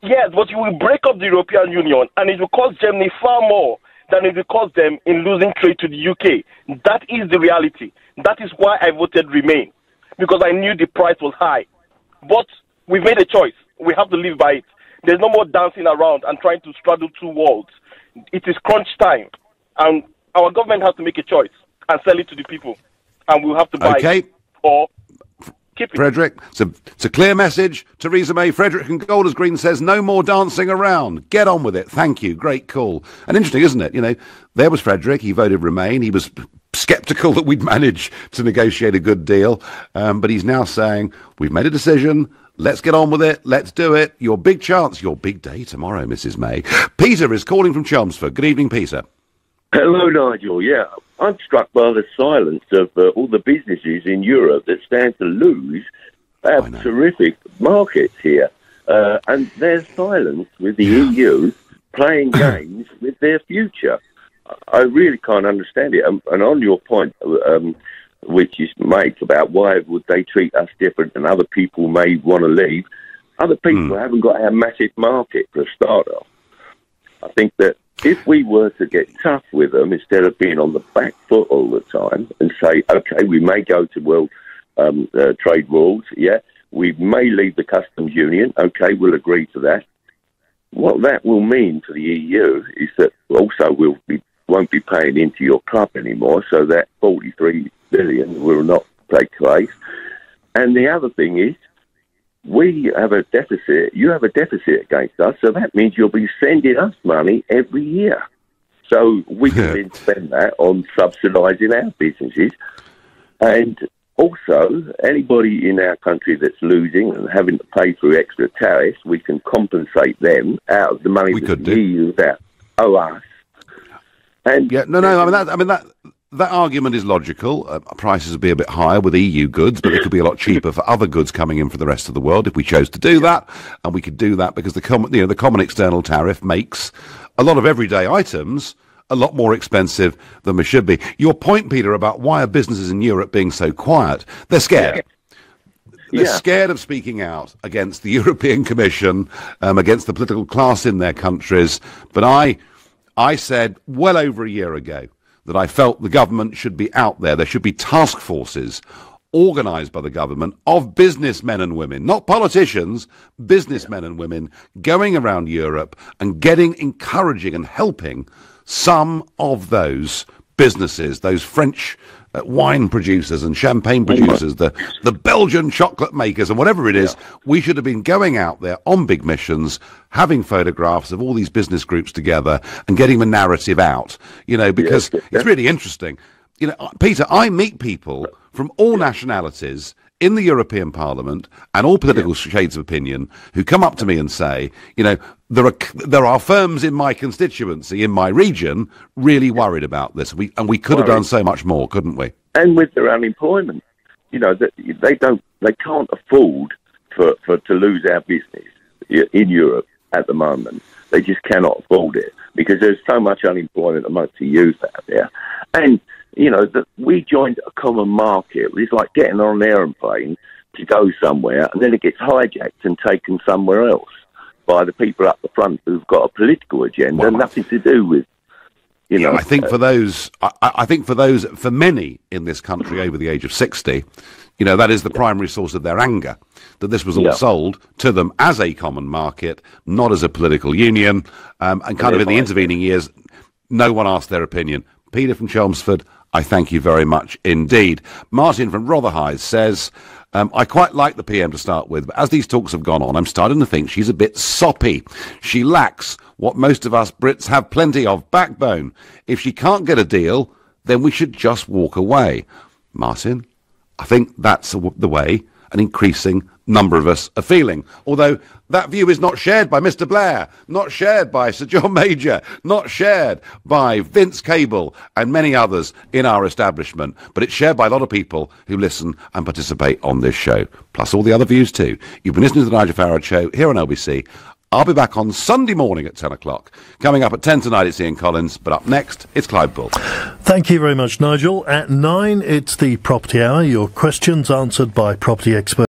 Yes, but you will break up the European Union, and it will cost Germany far more than it will cost them in losing trade to the UK. That is the reality. That is why I voted Remain, because I knew the price was high. But we've made a choice. We have to live by it. There's no more dancing around and trying to straddle two worlds. It is crunch time, and our government has to make a choice and sell it to the people, and we'll have to buy it or keep it. Frederick, it's a clear message. Theresa May, Frederick and Golders Green says no more dancing around. Get on with it. Thank you. Great call. And interesting, isn't it? There was Frederick. He voted Remain. He was sceptical that we'd manage to negotiate a good deal, but he's now saying we've made a decision. Let's get on with it. Let's do it. Your big chance, your big day tomorrow, Mrs. May. Peter is calling from Chelmsford. Good evening, Peter. Hello, Nigel. Yeah, I'm struck by the silence of all the businesses in Europe that stand to lose. They have terrific markets here. And their silence with the EU playing games with their future. I really can't understand it. And on your point, which is make about why would they treat us different and other people may want to leave, other people haven't got a massive market for a start off. I think that if we were to get tough with them instead of being on the back foot all the time and say, okay, we may go to world trade rules, we may leave the customs union, okay, we'll agree to that. What that will mean for the EU is that also won't be paying into your club anymore, so that 43 billion will not take place. And the other thing is, we have a deficit, you have a deficit against us, so that means you'll be sending us money every year. So we can then spend that on subsidising our businesses. And also, anybody in our country that's losing and having to pay through extra tariffs, we can compensate them out of the money that the EU owe us. And that argument is logical. Prices would be a bit higher with EU goods, but they could be a lot cheaper for other goods coming in from the rest of the world if we chose to do that. And we could do that because the common external tariff makes a lot of everyday items a lot more expensive than they should be. Your point, Peter, about why are businesses in Europe being so quiet? They're scared. They're scared of speaking out against the European Commission, against the political class in their countries. But I said well over a year ago that I felt the government should be out there. There should be task forces organised by the government of businessmen and women, not politicians, businessmen and women, going around Europe and encouraging and helping some of those businesses, those French wine producers and champagne producers, the Belgian chocolate makers and whatever it is. We should have been going out there on big missions, having photographs of all these business groups together and getting the narrative out, because it's really interesting. Peter, I meet people from all nationalities in the European Parliament and all political shades of opinion who come up to me and say, there are firms in my constituency, in my region, really worried about this. We could have done so much more, couldn't we? And with their unemployment, they can't afford to lose our business in Europe at the moment. They just cannot afford it because there's so much unemployment amongst the youth out there. And we joined a common market. It's like getting on an aeroplane to go somewhere, and then it gets hijacked and taken somewhere else by the people up the front who've got a political agenda, nothing to do with. I think for those, for many in this country over the age of 60, that is the primary source of their anger, that this was all sold to them as a common market, not as a political union, and kind of in the intervening years, no one asked their opinion. Peter from Chelmsford, I thank you very much indeed. Martin from Rotherhithe says, I quite like the PM to start with, but as these talks have gone on, I'm starting to think she's a bit soppy. She lacks what most of us Brits have plenty of, backbone. If she can't get a deal, then we should just walk away. Martin, I think that's the way an increasing number of us are feeling. Although that view is not shared by Mr. Blair, not shared by Sir John Major, not shared by Vince Cable and many others in our establishment, but it's shared by a lot of people who listen and participate on this show, plus all the other views too. You've been listening to the Nigel Farage Show here on LBC. I'll be back on Sunday morning at 10 o'clock. Coming up at 10 tonight, it's Ian Collins, but up next, it's Clive Bull. Thank you very much, Nigel. At 9, it's the Property Hour. Your questions answered by property experts.